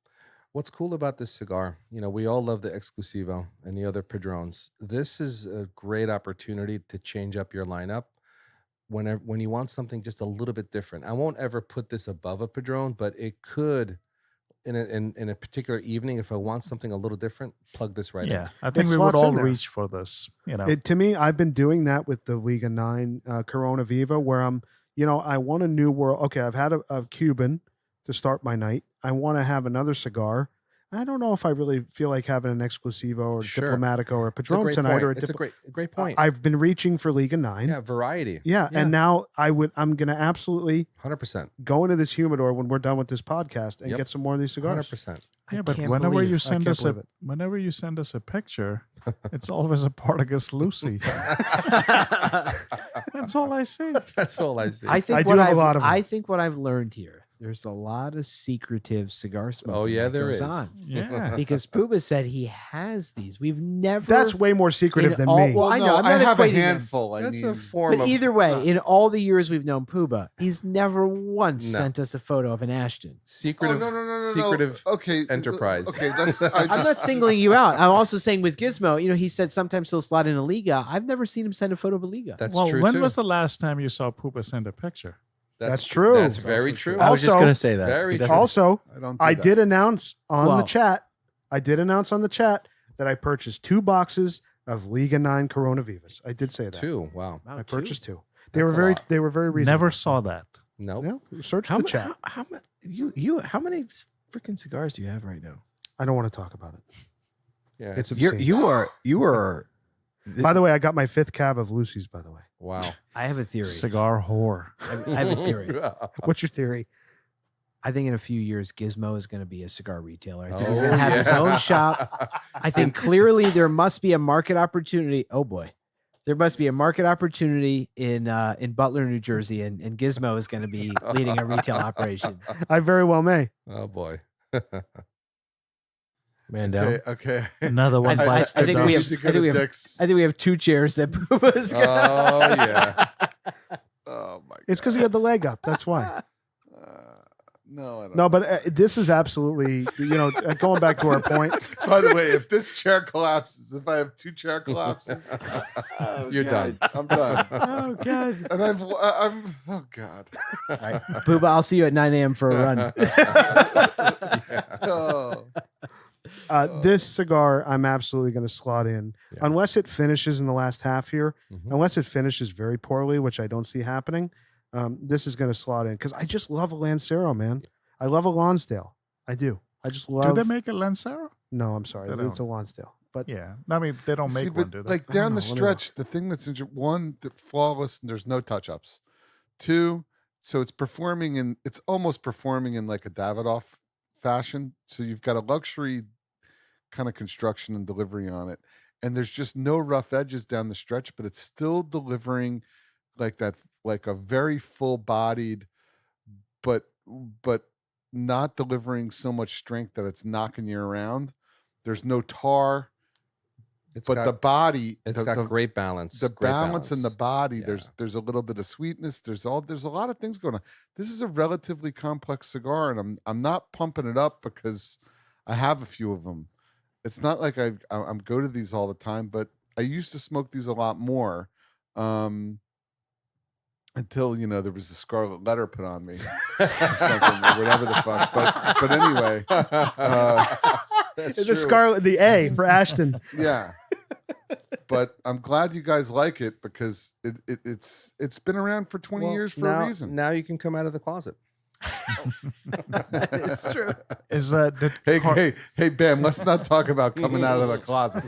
What's cool about this cigar, we all love the Exclusivo and the other Padrones. This is a great opportunity to change up your lineup when you want something just a little bit different. I won't ever put this above a Padrone, but it could in a particular evening, if I want something a little different, plug this right in. Yeah, I think It we would slots in all there. reach for this. To me, I've been doing that with the Liga 9 Corona Viva, where I want a new world. Okay, I've had a Cuban to start my night. I want to have another cigar. I don't know if I really feel like having an Exclusivo or Sure. Diplomatico or a It's a Padron great tonight point. or It's a great point. I've been reaching for Liga 9. Yeah, variety. Yeah, and now I'm going to absolutely 100%. go into this humidor when we're done with this podcast and Yep. get some more of these cigars. 100%. Yeah, I but can't whenever believe- you I send can't us believe it. a picture, it's always a Portuguese Lucy. That's all I see. That's all I see. I think I do what have a I've, lot of 'em. I think what I've learned here, there's a lot of secretive cigar smoking. Oh, yeah, that there goes is. on. Yeah. Because Puba said he has these. We've never. That's way more secretive in than all- me. well, I know, I'm I not have a equating them. handful. I That's mean, a form But of either way, in all the years we've known Puba, he's never once No. sent us a photo of an Ashton. secretive. no. secretive Okay, enterprise. Okay, that's. I'm not singling you out. I'm also saying with Gizmo, he said sometimes he'll slot in a Liga. I've never seen him send a photo of a Liga. That's well, true when too. was the last time you saw Poopa send a picture? That's true. That's That's very also true. true. I was just Also- going to say that. Very He true. doesn't- Also, I don't. Do I that. did announce on the Well- chat. I did announce on the chat that I purchased 2 boxes of Liga 9 Corona Vivas. I did say that. Two. Wow. Wow, I two. purchased 2. They That's were a very lot. they were very reasonable. Never saw that. Nope. Yeah, search How the ma- chat. How many freaking cigars do you have right now? I don't want to talk about it. Yeah. It's it's- obscene. You are. By the way, I got my 5th cab of Lucy's, by the way. wow. I have a theory. Cigar whore. I have a theory. What's your theory? I think in a few years, Gizmo is going to be a cigar retailer. I think he's Oh, going to have his yeah. own shop. I think clearly there must be a market opportunity. Oh boy, there must be a market opportunity in Butler, New Jersey, and Gizmo is going to be leading a retail operation. I very well may. Oh boy. Man down. Okay. Another one I bites the think we dust. have- I think we have- I think we have 2 chairs that Puma's got. Oh yeah. Oh my. It's because he had the leg up. That's why. No, I don't. No, know. but this is absolutely, going back to our point. By the way, if this chair collapses, if I have 2 chair collapses, You're done. I'm done. Oh god! And I'm. Oh God. All right, Puba, I'll see you at 9 a.m. for a run. Oh. This cigar, I'm absolutely going to slot in, Yeah. unless it finishes in the last half here. Mhm. Unless it finishes very poorly, which I don't see happening. This is going to slot in because I just love a Lancero, man. I love a Lonsdale. I do. I just love. Do they make a Lancero? No, I'm sorry. They It's a Lonsdale. But Yeah. I mean, they don't make See, one, but do they? like I down don't the know, let me stretch, the thing that's one, flawless, and there's no touch ups. 2, so it's almost performing in like a Davidoff fashion. So you've got a luxury kind of construction and delivery on it, and there's just no rough edges down the stretch, but it's still delivering like that, like a very full bodied, but not delivering so much strength that it's knocking you around. There's no tar. It's But got, the body, it's got great balance. the great balance in the body. Yeah. There's a little bit of sweetness. There's a lot of things going on. This is a relatively complex cigar, and I'm not pumping it up because I have a few of them. It's not like I'm go to these all the time, but I used to smoke these a lot more. Until there was a scarlet letter put on me, or something, or whatever the fuck. But anyway, That's the true. Scarlet, the A for Ashton. yeah. But I'm glad you guys like it because it's been around for 20 Well, years for now, a reason. Now you can come out of the closet. It's true. Is did Hey, Ben, let's not talk about coming out of the closet.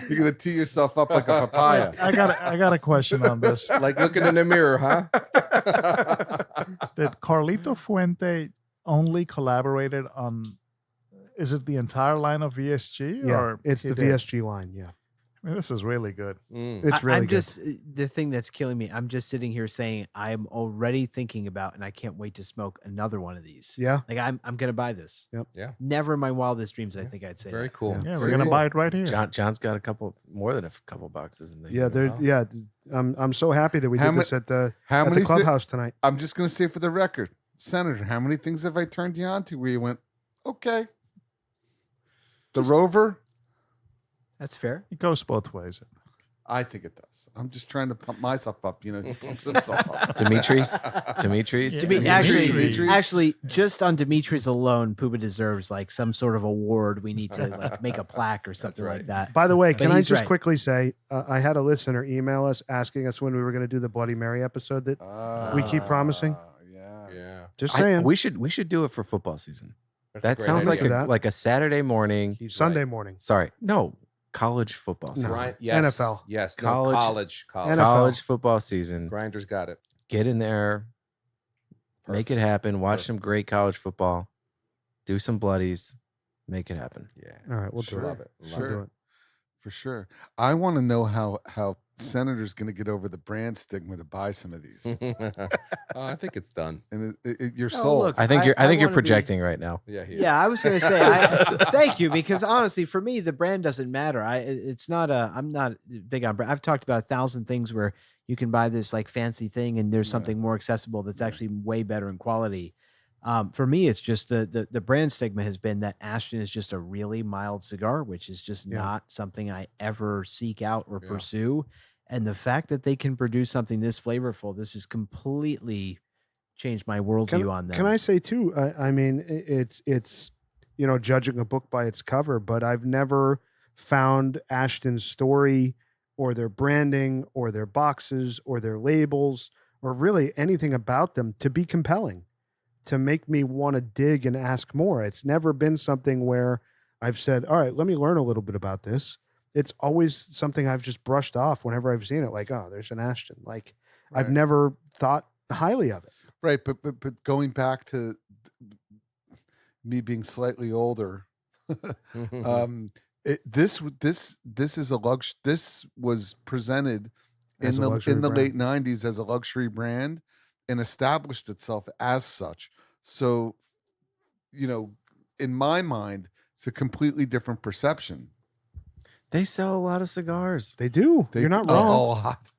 You're gonna tee yourself up like a papaya. I got a question on this. Like looking in the mirror, huh? Did Carlito Fuente only collaborated on? Is it the entire line of VSG? Yeah, or it's he the did? VSG line. Yeah, I mean, this is really good. it's really I'm good. just the thing that's killing me. I'm just sitting here saying I'm already thinking about, and I can't wait to smoke another one of these. Yeah, Like I'm gonna buy this. Yep. Yeah. Never in my wildest dreams I think I'd say Very that. cool. Yeah, See? we're gonna buy it right here. John's got a couple more than a couple boxes in there. yeah. There. Wow. Yeah, I'm so happy that we How did this at the How at many? the clubhouse tonight. I'm just gonna say for the record, Senator, how many things have I turned you on to where you went, okay? The Rover, That's fair. It goes both ways. I think it does. I'm just trying to pump myself up. He pumps himself up. Dimitri's. Yeah. Actually, just on Dimitri's alone, Puba deserves like some sort of award. We need to like make a plaque or something like right. that. By the way, But can I he's just right. quickly say I had a listener email us asking us when we were going to do the Bloody Mary episode. That We keep promising. Yeah. Yeah. just saying, we should do it for football season. That's a That great sounds idea. like a Saturday morning. He's Sunday right. morning. Sorry, no, college football season. Right. Yes. NFL. Yes. College- No, college. NFL. College football season. Grinders got it. Get in there, make it happen. Watch Perfect. some great college football. Do some bloodies. Make it happen. Yeah. All right, we'll do Sure. it. Love it. Love We'll do Sure. it. For sure. I want to know how Senator's going to get over the brand stigma to buy some of these. it. I think it's done. And you're No, sold. look, I think you're I you're wanna be- projecting right now. Yeah. He is. Yeah, I was gonna say thank you, because honestly, for me, the brand doesn't matter. It's not I'm not big on brand. I've talked about 1,000 things where you can buy this like fancy thing and there's Yeah. something more accessible that's Yeah. actually way better in quality. For me, it's just the brand stigma has been that Ashton is just a really mild cigar, which is just Yeah. not something I ever seek out or Yeah. pursue. And the fact that they can produce something this flavorful, this has completely changed my worldview on them. Can I say too? I mean, it's judging a book by its cover, but I've never found Ashton's story or their branding or their boxes or their labels or really anything about them to be compelling, to make me want to dig and ask more. It's never been something where I've said, all right, let me learn a little bit about this. It's always something I've just brushed off whenever I've seen it. Like, oh, there's an Ashton. Like, I've Right. never thought highly of it. Right, but going back to me being slightly older, this is a lux. This was presented As in a the luxury brand. late '90s as a luxury brand and established itself as such. So, in my mind, it's a completely different perception. They sell a lot of cigars. They do. You're not wrong. A lot.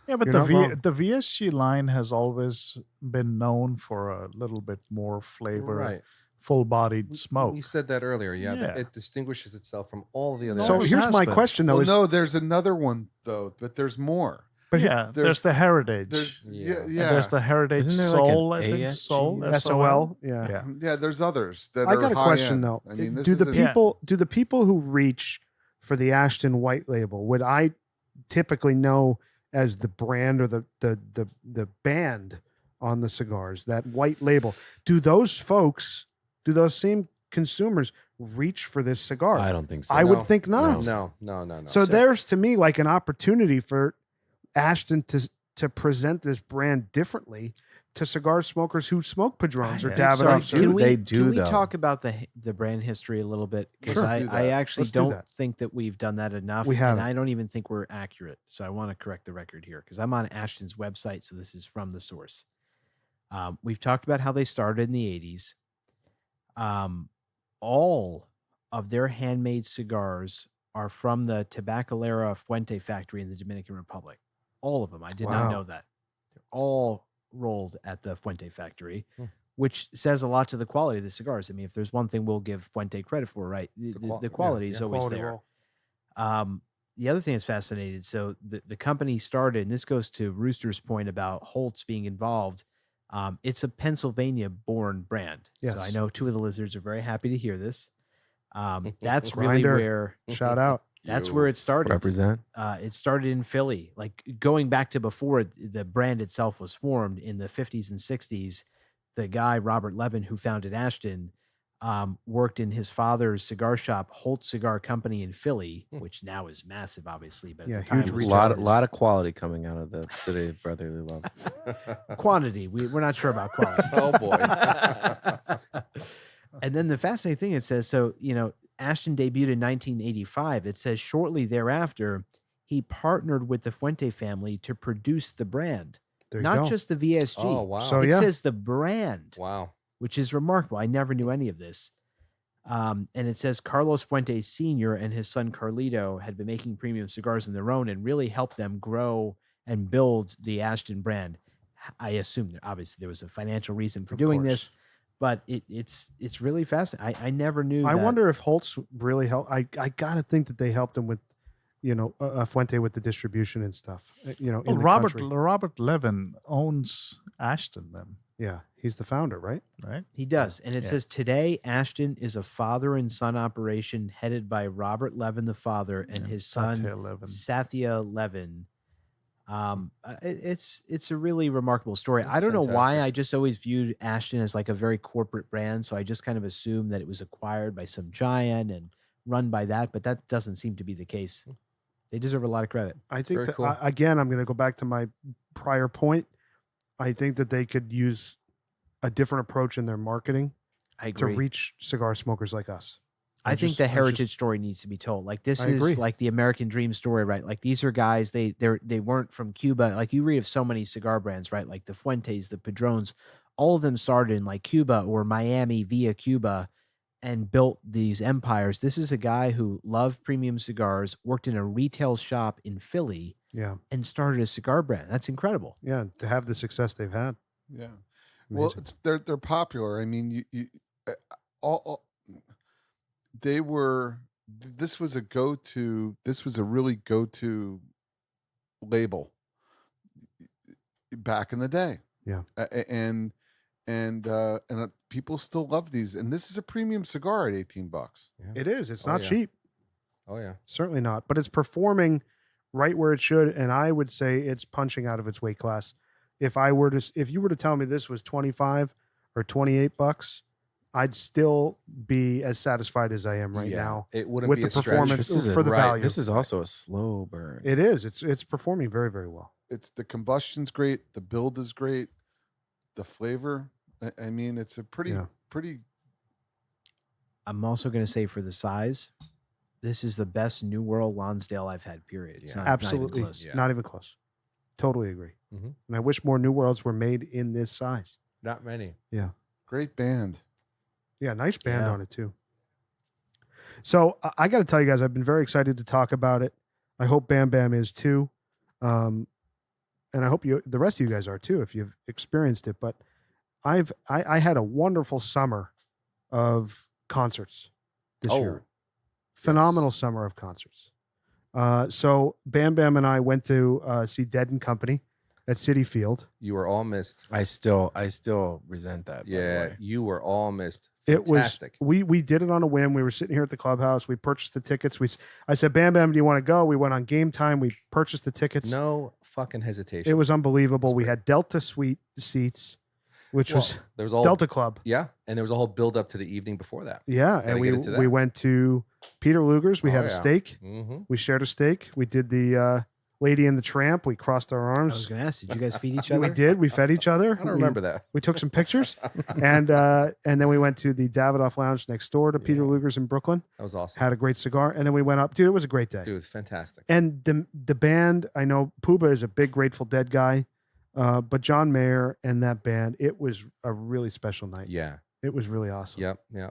Yeah, but You're not wrong. the VSG line has always been known for a little bit more flavor, Right. full-bodied smoke. We said that earlier. Yeah. Yeah. It distinguishes itself from all the other. No, So always here's has my been. question, though. Well, is, no, there's another one though, but there's more. but Yeah, there's there's- the heritage. There's Yeah. yeah. And there's the heritage Isn't there like an soul. I think ASG? soul. SOL. Yeah. Yeah. Yeah, there's others that I are got a high question end. though. I mean, this do is the a- people do the people who reach for the Ashton white label, would I typically know as the brand or the band on the cigars, that white label? Do those folks, do those same consumers reach for this cigar? I don't think so. I would No. think not. No. So there's to me like an opportunity for Ashton to present this brand differently to cigar smokers who smoke Padrones or Yeah. Davidoffs. Sorry, or- do Can we, they do, can we though? talk about the brand history a little bit? Because Sure. I, Do that. I actually Let's do don't that. think that we've done that enough. We And haven't. I don't even think we're accurate. So I want to correct the record here because I'm on Ashton's website. So this is from the source. We've talked about how they started in the 80s. All of their handmade cigars are from the Tabacalera Fuente factory in the Dominican Republic. All of them. I did Wow. not know that. They're all rolled at the Fuente factory, Hmm. which says a lot to the quality of the cigars. I mean, if there's one thing we'll give Fuente credit for, right? The quality is always Quality there. roll. The other thing that's fascinating, so the company started, and this goes to Rooster's point about Holtz being involved. It's a Pennsylvania-born brand. So I Yes. know two of the lizards are very happy to hear this. That's really Grinder. where Shout out. That's where it started. Represent. It started in Philly, like going back to before the brand itself was formed in the 50s and 60s. The guy, Robert Levin, who founded Ashton, worked in his father's cigar shop, Holt Cigar Company in Philly, which now is massive, obviously. But Yeah, at the time huge it was retail. just lot of quality coming out of the city of brotherly love. quantity. We're not sure about quality. Oh boy. And then the fascinating thing, it says, so, Ashton debuted in 1985. It says shortly thereafter, he partnered with the Fuente family to produce the brand, There you not go. just the VSG. Oh, wow. So, It yeah. says the brand, Wow. which is remarkable. I never knew any of this. And it says Carlos Fuente Sr. and his son Carlito had been making premium cigars on their own and really helped them grow and build the Ashton brand. I assume that obviously there was a financial reason for Of doing course. this, but it's really fascinating. I never knew. I that. wonder if Holtz really helped. I got to think that they helped him with, Fuente with the distribution and stuff. In Well, the Robert country. Robert Levin owns Ashton then, Yeah, he's the founder, right? right? He does. And it Yeah. says today, Ashton is a father and son operation headed by Robert Levin, the father, and Yeah, his son, Satya Levin. Sathya Levin. It's a really remarkable story. I That's don't know why. fantastic. I just always viewed Ashton as like a very corporate brand. So I just kind of assumed that it was acquired by some giant and run by that, but that doesn't seem to be the case. They deserve a lot of credit. I It's think very that, cool. again, I'm going to go back to my prior point. I think that they could use a different approach in their marketing I to agree. reach cigar smokers like us. I think just- the I just- heritage story needs to be told. Like this I is agree. like the American dream story, right? Like these are guys, they weren't from Cuba. Like you read of so many cigar brands, right? Like the Fuentes, the Padrones, all of them started in like Cuba or Miami via Cuba and built these empires. This is a guy who loved premium cigars, worked in a retail shop in Philly, Yeah, and started a cigar brand. That's incredible. yeah. To have the success they've had. Yeah. Well, Amazing. they're popular. I mean, you all they were. This was a go-to. This was a really go-to label back in the day. Yeah. And people still love these. And this is a premium cigar at $18. It is. It's Oh, not yeah. cheap. Oh yeah. Certainly not. But it's performing right where it should, and I would say it's punching out of its weight class. If you were to tell me this was 25 or 28 bucks, I'd still be as satisfied as I am right Yeah. now. It wouldn't with be the a stretch. performance This is for the right. value. This is also a slow burn. It is. It's performing very, very well. It's the combustion's great. The build is great. The flavor. I mean, it's a pretty. I'm also going to say for the size, this is the best New World Lonsdale I've had, period. It's Yeah. not even Absolutely. close. Yeah. Not even close. Totally agree. Mhm. And I wish more New Worlds were made in this size. Not many. Great band. Yeah, nice band Yeah. on it too. So I got to tell you guys, I've been very excited to talk about it. I hope Bam Bam is too, and I hope the rest of you guys are too if you've experienced it. But I had a wonderful summer of concerts this year. Phenomenal summer of concerts. So Bam Bam and I went to see Dead and Company at Citi Field. You were all missed. I still resent that. by the Yeah, way. you were all missed. It was Fantastic. we did it on a whim. We were sitting here at the clubhouse. We purchased the tickets. I said, Bam Bam, do you want to go? We went on game time. We purchased the tickets. No fucking hesitation. It was unbelievable. That's We great. had Delta Suite seats, which Well, was there was all Delta Club. Yeah, and there was a whole build up to the evening before that. Yeah, Gotta and get into we that. went to Peter Luger's. We Oh, had a yeah. steak. Mm-hmm. We shared a steak. We did the Lady and the Tramp. We crossed our I was arms. going to ask, did you guys feed each other? We did. We fed each other. I don't remember that. We took some pictures, and then we went to the Davidoff Lounge next door to Peter Yeah. Luger's in Brooklyn. That was awesome. Had a great cigar, and then we went up. Dude, it was a great day. Dude, it's fantastic. And the band, I know Puba is a big Grateful Dead guy, but John Mayer and that band, it was a really special night. Yeah. It was really awesome. Yep. Yeah.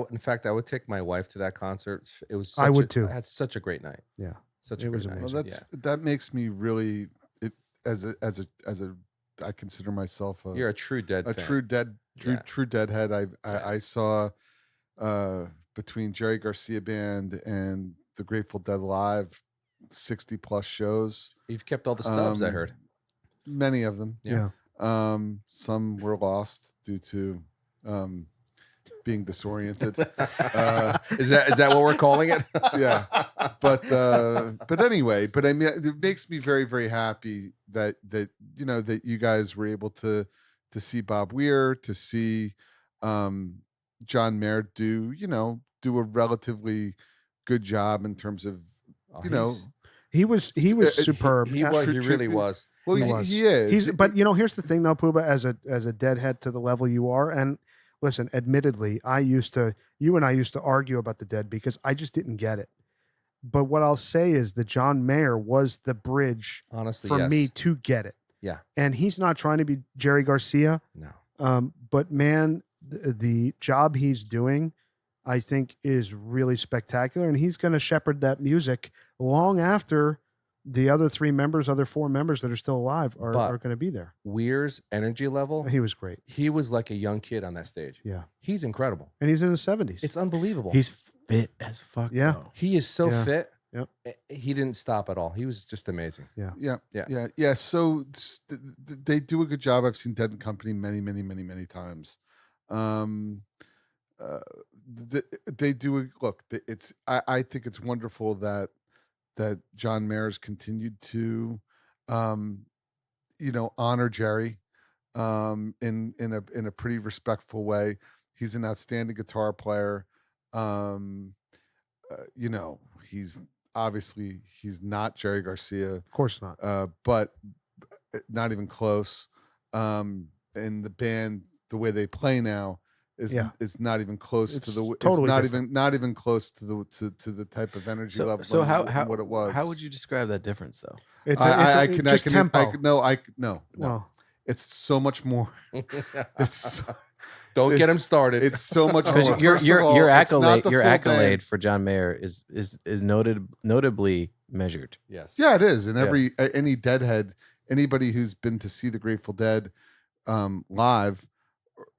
In fact, I would take my wife to that concert. It was. I would too. I had such a great night. Yeah. Such It a was great night. Well, that makes me really I consider myself You're a true Dead a fan. true Deadhead. Yeah. I saw between Jerry Garcia Band and the Grateful Dead live 60 plus shows. You've kept all the stubs, I heard. Many of them. Yeah. Yeah. Some were lost due to being disoriented. Is that what we're calling it? Yeah, but anyway, but I mean, it makes me very, very happy that that you guys were able to see Bob Weir, to see John Mayer do a relatively good job in terms of Oh, he was superb. He really was. Well, he is. But here's the thing though, Puba, as a deadhead to the level you are, and listen, admittedly, you and I used to argue about the Dead because I just didn't get it. But what I'll say is that John Mayer was the bridge, honestly, for yes. me to get it. Yeah. And he's not trying to be Jerry Garcia. No. But man, the job he's doing, I think, is really spectacular, and he's going to shepherd that music long after the other four members that are still alive are going to be there. Weir's energy level, He was great. he was like a young kid on that stage. Yeah. He's incredible. And he's in his 70s. It's unbelievable. He's fit as fuck. Yeah. though. He is so Yeah. fit. Yep. He didn't stop at all. He was just amazing. Yeah. So they do a good job. I've seen Dead and Company many times. They do look. It's I think it's wonderful that John Mayer's continued to honor Jerry in a pretty respectful way. He's an outstanding guitar player. He's obviously not Jerry Garcia, Of course not. but not even close. And the band, the way they play now, is not even close It's to the. totally it's different. not even close to the type of energy level. So how what it was? How would you describe that difference though? It's just tempo. No. Well, It's so much more. It's Don't get him started. It's so much more. Because your First of all, it's not accolade the your full accolade band. for John Mayer is notably measured. Yes. Yeah, it is. And any Deadhead, anybody who's been to see the Grateful Dead live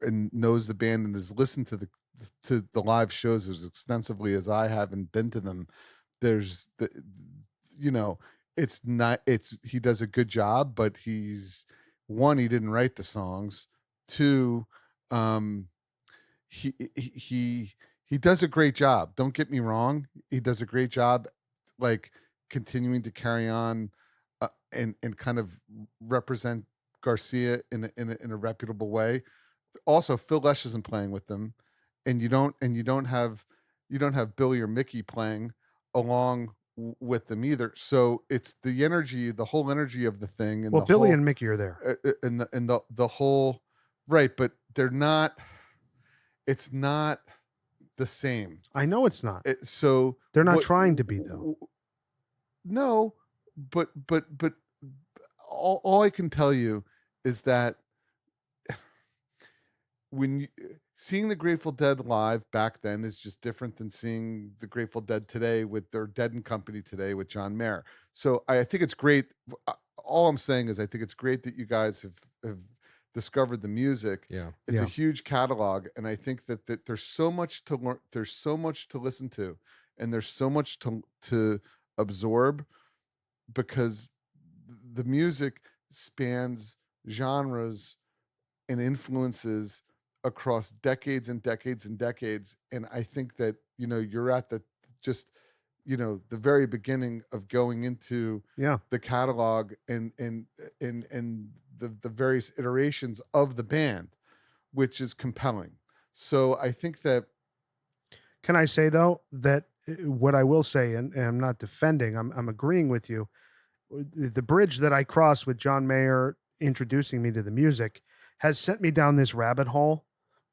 and knows the band and has listened to the live shows as extensively as I have and been to them, there's it's not. He does a good job, but he didn't write the songs. Two, he does a great job. Don't get me wrong. He does a great job, like continuing to carry on and kind of represent Garcia in a reputable way. Also, Phil Lesh isn't playing with them, and you don't have Billy or Mickey playing along with them either. So it's the whole energy of the thing. And Billy and Mickey are there, and the whole right, but they're not. It's not the same. I know it's not. So they're not trying to be though. No, but all I can tell you is that when seeing the Grateful Dead live back then is just different than seeing the Grateful Dead today with their Dead and Company today with John Mayer. So I think it's great. All I'm saying is I think it's great that you guys have discovered the music. Yeah. It's a huge catalog. And I think that there's so much to learn. There's so much to listen to, and there's so much to absorb, because the music spans genres and influences across decades and decades and decades. And I think that, you're at the very beginning of going into the catalog and the various iterations of the band, which is compelling. So I think that. Can I say though that what I will say, and I'm not defending, I'm agreeing with you. The bridge that I crossed with John Mayer introducing me to the music has sent me down this rabbit hole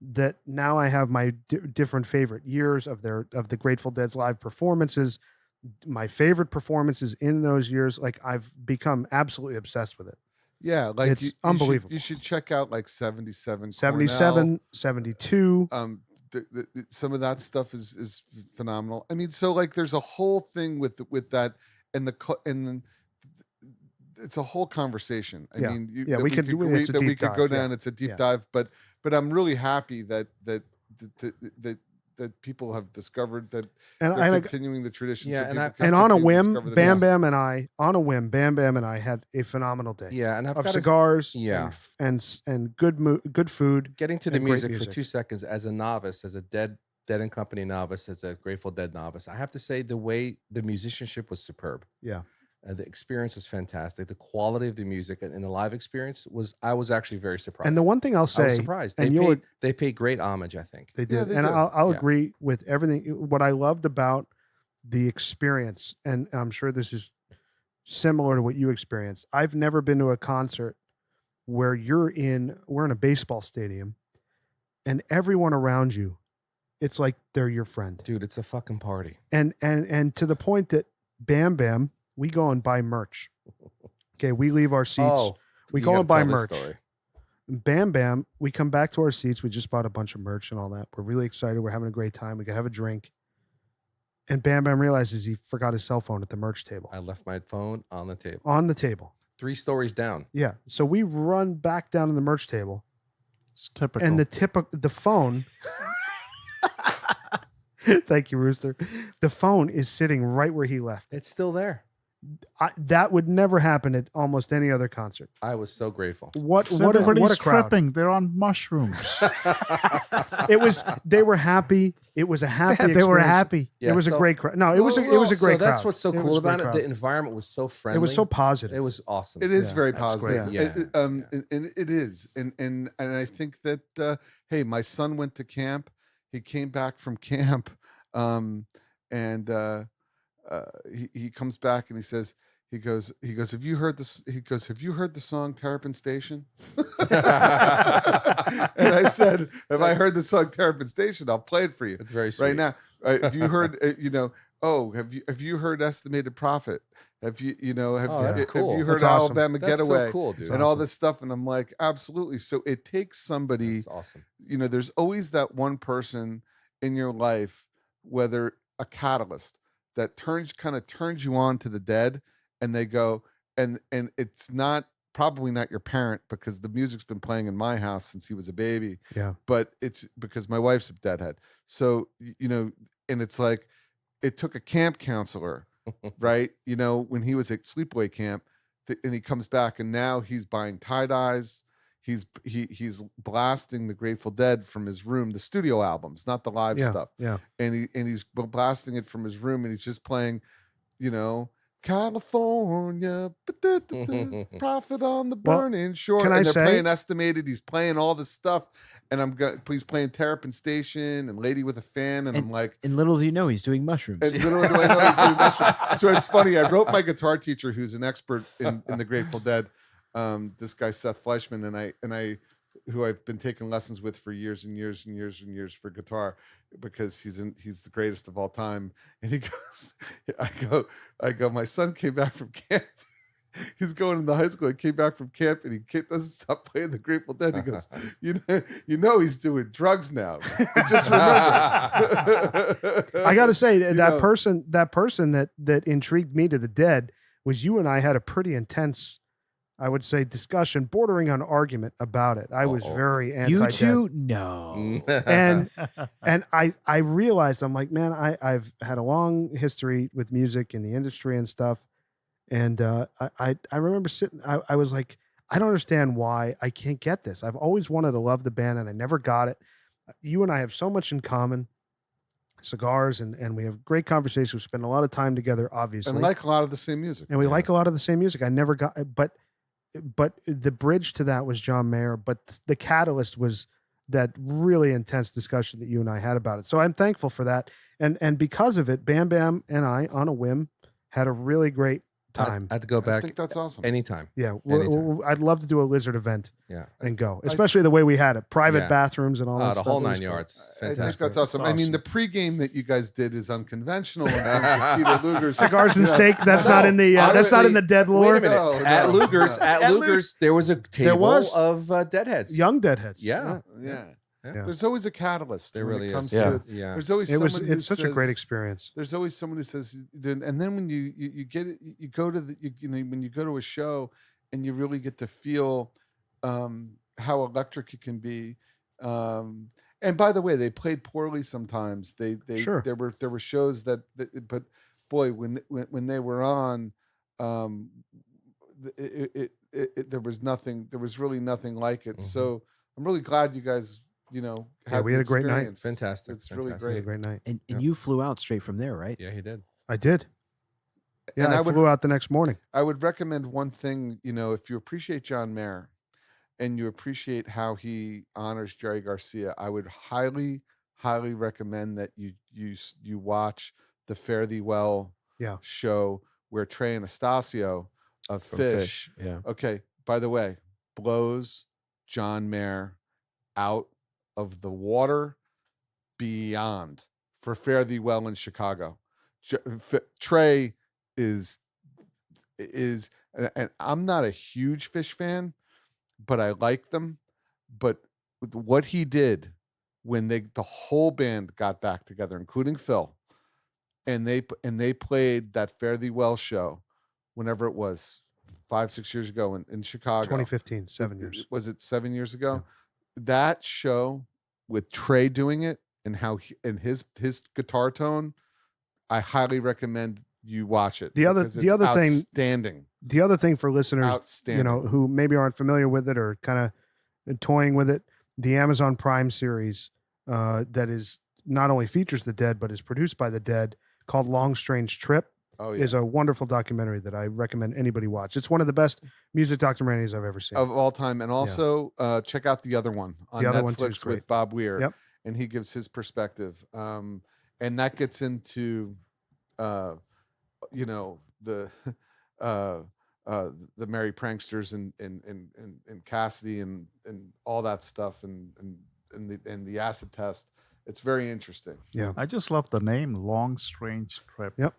that now I have my different favorite years of the Grateful Dead's live performances, my favorite performances in those years. Like, I've become absolutely obsessed with it. Yeah, like it's unbelievable. You should check out like 77, 72. Some of that stuff is phenomenal. I mean, so like there's a whole thing with that, and it's a whole conversation. I mean, we could go down. It's a deep dive, but I'm really happy that that people have discovered that And they're I continuing the tradition. Yeah, so and people I- can and on a continue to whim, discover the Bam music. Bam and I, on a whim, Bam Bam and I had a phenomenal day Yeah, and I've of got cigars, yeah. and good food. getting to the and great music for music. 2 seconds as a novice, as a Dead and Company novice, as a Grateful Dead novice. I have to say the way the musicianship was superb. Yeah. The experience was fantastic. The quality of the music and the live experience I was actually very surprised. And the one thing I'll say, I was surprised. and They paid great homage, I think. they did, Yeah, they and do. I'll Yeah. agree with everything. What I loved about the experience, and I'm sure this is similar to what you experienced. I've never been to a concert where we're in a baseball stadium, and everyone around you, it's like they're your friend. Dude, it's a fucking party. And to the point that Bam Bam, we go and buy merch. Okay, we leave our seats. We you go gotta and buy tell this merch. story. Bam Bam, we come back to our seats. We just bought a bunch of merch and all that. We're really excited. We're having a great time. We can have a drink. And Bam Bam realizes he forgot his cell phone at the merch table. I left my phone on the table. On the table. 3 stories down. Yeah. So we run back down to the merch table. It's typical. And the phone. Thank you, Rooster. The phone is sitting right where he left it. It's still there. That would never happen at almost any other concert. I was so grateful. What Everybody's a crowd. tripping. They're on mushrooms. They were happy. It was a happy They were experience. happy. Yeah, It was so- a great crowd. No, it was a great crowd. So that's what's so It cool was a great about it. crowd. The environment was so friendly. It was so positive. It was awesome. It is Yeah, very that's great. positive. Yeah. And it is. And I think that hey, my son went to camp. He came back from camp, and he comes back and he goes, have you heard this? He goes, have you heard the song Terrapin Station? And I said, have I heard the song Terrapin Station? I'll play it for you It's very sweet. right now. Have you heard? Have you heard Estimated Profit? Have you that's have cool. you heard That's awesome. Alabama That's Getaway? so cool, dude. And all this stuff, and I'm like, absolutely. So it takes somebody. That's awesome. There's always that one person in your life, whether a catalyst that kind of turns you on to the Dead, and they go, and it's probably not your parent, because the music's been playing in my house since he was a baby. Yeah. But it's because my wife's a Deadhead. So, and it's like, it took a camp counselor, right? When he was at sleepaway camp, and he comes back, and now he's buying tie-dyes. He's blasting the Grateful Dead from his room, the studio albums, not the live stuff. Yeah. And he's blasting it from his room, and he's just playing, California, profit on the burning shore. can I and they're say- playing Estimated. He's playing all this stuff, and he's playing Terrapin Station and Lady with a Fan, and I'm like, And little do you know, he's doing mushrooms. and little do I know he's doing mushrooms. So it's funny. I wrote my guitar teacher, who's an expert in the Grateful Dead, this guy Seth Fleischman, and I, who I've been taking lessons with for years and years and years and years for guitar, because he's the greatest of all time. And he goes, I go, my son came back from camp. He's going into high school. He came back from camp, and he doesn't stop playing the Grateful Dead. He goes, you know he's doing drugs now. But just remember. I got to say that know. person that intrigued me to the Dead was you and I had a pretty intense, I would say, discussion bordering on argument about it. I was very anti-Dead. You two? No. and I realized, I'm like, man, I've had a long history with music in the industry and stuff. And I remember sitting, I was like, I don't understand why I can't get this. I've always wanted to love the band, and I never got it. You and I have so much in common, cigars, and we have great conversations. We spend a lot of time together, obviously. And like a lot of the same music. And we like a lot of the same music. I never got, but the bridge to that was John Mayer. But the catalyst was that really intense discussion that you and I had about it. So I'm thankful for that. And because of it, Bam Bam and I, on a whim, had a really great time. I had to go I back think that's awesome. anytime. Yeah, Anytime. I'd love to do a Lizard event Yeah. and go, especially the way we had it, private Yeah. bathrooms and all that The stuff. whole It was 9 cool. yards. I think Fantastic. that's awesome. I mean, the pregame that you guys did is unconventional. In terms of Peter Luger's Cigars and steak. That's No, not in the. That's not in honestly, the Dead Wait lore. a minute. No, At no, Luger's, no. at Luger's, there was a table was. of Deadheads. Young Deadheads. Yeah. Yeah. Yeah. There's always a catalyst. There when really it comes is. to Yeah. it. Yeah. There's always It was. someone who It's such a great says- experience. There's always someone who says, and then when you get it, you go to when you go to a show, and you really get to feel how electric it can be, and And by the way, they played poorly sometimes. Sure. There were shows that but boy, when they were on, there was really nothing like it. So I'm really glad you guys, had we had a great night. experience. Fantastic. It's really fantastic. We had great. a great night. And Yep. you flew out straight from there, right? Yeah, he did. I did. Yeah, And I I would- flew out the next morning. I would recommend one thing, if you appreciate John Mayer and you appreciate how he honors Jerry Garcia, I would highly, highly recommend that you watch the Fare Thee Well show where Trey Anastasio of From Fish. Yeah. Okay, by the way, blows John Mayer out of the water beyond for Fare Thee Well in Chicago. Trey is and I'm not a huge Fish fan, but I like them. But what he did when the whole band got back together, including Phil, and they played that Fare Thee Well show, whenever it was 5-6 years ago in Chicago, 2015, 7 years. Was it 7 years ago? That show with Trey doing it and how and his guitar tone, I highly recommend you watch it. The other because thing, outstanding. The other thing for listeners, Outstanding. who maybe aren't familiar with it or kind of toying with it, the Amazon Prime series that is not only features the Dead but is produced by the Dead, called Long Strange Trip, is a wonderful documentary that I recommend anybody watch. It's one of the best music documentaries I've ever seen Of all time. And also check out the other one on The other one too is Netflix great. with Bob Weir. Yep. And he gives his perspective. And that gets into the the merry pranksters and Cassidy and all that stuff and the acid test. It's very interesting. Yeah. I just love the name Long Strange Trip. Yep.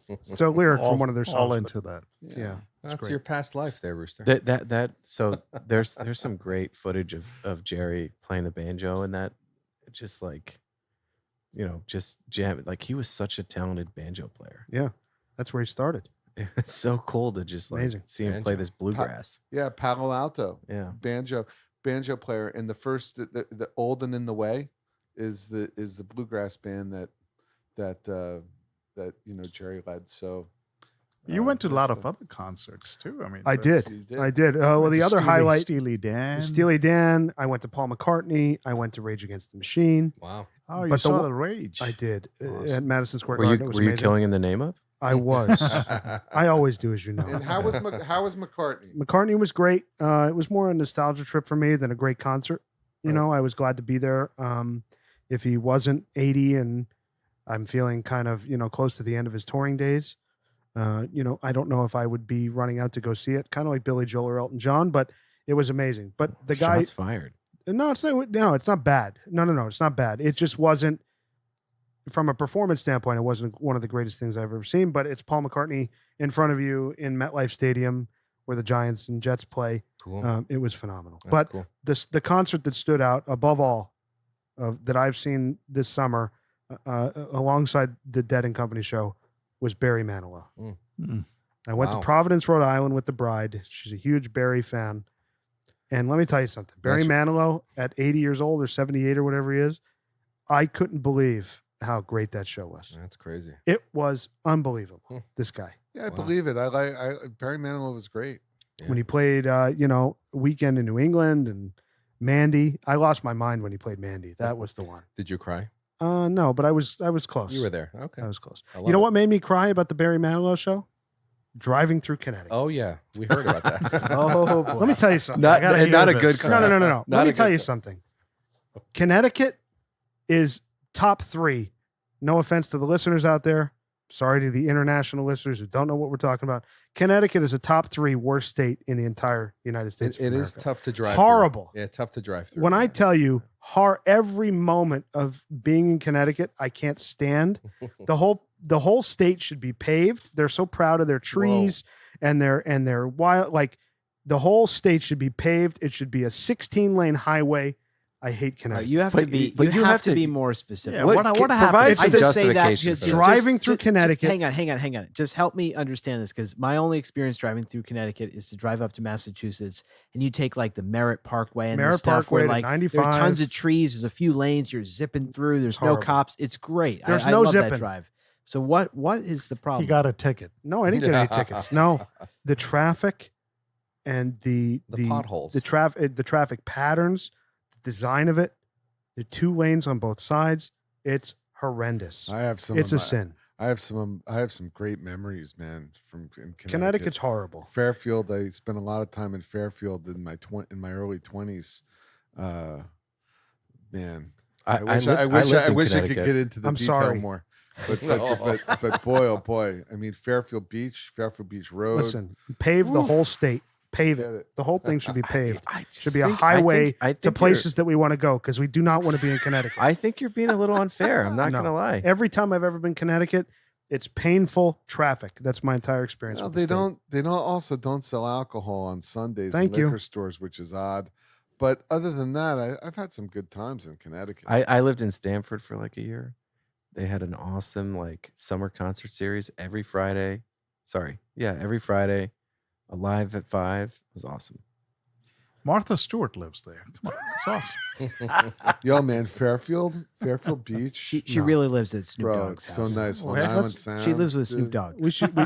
It's a lyric from one of their songs. All but- into that. Yeah. That's great. your past life there, Rooster. So there's some great footage of Jerry playing the banjo and that, just like, just jam. Like, he was such a talented banjo player. Yeah. That's where he started. It's so cool to just like Amazing. see him play this bluegrass. Yeah, Palo Alto. Yeah. Banjo player. And the first the Old and in the Way is the bluegrass band that Jerry led. So You went to a that's lot of the- other concerts too. I mean, I that's- did. you did. I did. Well, went the to other highlight, Steely Dan. Steely Dan. I went to Paul McCartney. I went to Rage Against the Machine. Wow. Oh, you but the saw one- the Rage. I did Awesome. at Madison Square Were Garden. It was you amazing. killing in the name of? I was. I always do, as you know. And how was McCartney? McCartney was great. It was more a nostalgia trip for me than a great concert. I was glad to be there. If he wasn't 80 and I'm feeling kind of, close to the end of his touring days, I don't know if I would be running out to go see it. Kind of like Billy Joel or Elton John, but it was amazing. But the guy, Shots fired. no, it's not bad. No, it's not bad. It just wasn't, from a performance standpoint, it wasn't one of the greatest things I've ever seen, but it's Paul McCartney in front of you in MetLife Stadium where the Giants and Jets play. Cool. It was phenomenal. That's But cool. the concert that stood out above all that I've seen this summer alongside the Dead and Company show was Barry Manilow. Mm. I went to Wow. Providence, Rhode Island with the bride. She's a huge Barry fan. And let me tell you something. Barry Manilow at 80 years old or 78 or whatever he is, I couldn't believe how great that show was. That's crazy. It was unbelievable. This guy. Yeah, I Wow. believe it. Barry Manilow was great. When he played, Weekend in New England and Mandy, I lost my mind when he played Mandy. That was the one. Did you cry? No, but I was close. You were there. Okay. I was close. I You love know it. what made me cry about the Barry Manilow show? Driving through Connecticut. Oh yeah, we heard about that. Oh, boy. Let me tell you something. Not, I gotta and not a hear good this. cry. No. Not Let me a tell good you cry. something. Connecticut is top 3. No offense to the listeners out there. Sorry to the international listeners who don't know what we're talking about. Connecticut is a top 3 worst state in the entire United States. It of is America. tough to drive. Horrible. Through. Yeah, tough to drive through. When I tell you, every moment of being in Connecticut, I can't stand. The whole state should be paved. They're so proud of their trees and their wild. Like the whole state should be paved. It should be a 16-lane highway I hate Connecticut. You have to be. but you have to be more specific. Yeah, what provide happens? some I just say that justification just- for just- that. Driving through Connecticut. Hang on. Just help me understand this, because my only experience driving through Connecticut is to drive up to Massachusetts, and you take like the Merritt Parkway and Merritt the stuff Parkway where to like there 95. are tons of trees, there's a few lanes, you're zipping through, there's no horrible. cops. It's great. There's I no love zipping. that drive. So what is the problem? He got a ticket. No, I didn't get any tickets. No, the traffic and the potholes. the traffic patterns, the design of it, the 2 lanes on both sides. It's horrendous. I have some. It's of a my- sin. I have some great memories, man, from in Connecticut. Connecticut's horrible. Fairfield. I spent a lot of time in Fairfield in my early 20s. Man, I wish I could get into the I'm detail sorry. more. But boy, oh boy, I mean Fairfield Beach Road. Listen, pave the whole state. Pave Get it. it. The whole thing should be paved. I just Should be a think- highway I to think places that we want to go, because we do not want to be in Connecticut. I think you're being a little unfair. I'm not No. gonna lie. Every time I've ever been Connecticut, it's painful traffic. That's my entire experience. Well, with the state. they don't sell alcohol on Sundays Thank in you. liquor stores, which is odd. But other than that, I've had some good times in Connecticut. I lived in Stamford for like a year. They had an awesome like summer concert series every Friday. Every Friday, Alive at 5 it was awesome. Martha Stewart lives there. Come on, it's awesome. Yo, man, Fairfield Beach. She No. really lives at Snoop Bro, Dogg's it's so house. nice. Well, Long yeah, Island let's- Sound. She lives with dude. Snoop Dogg. We should.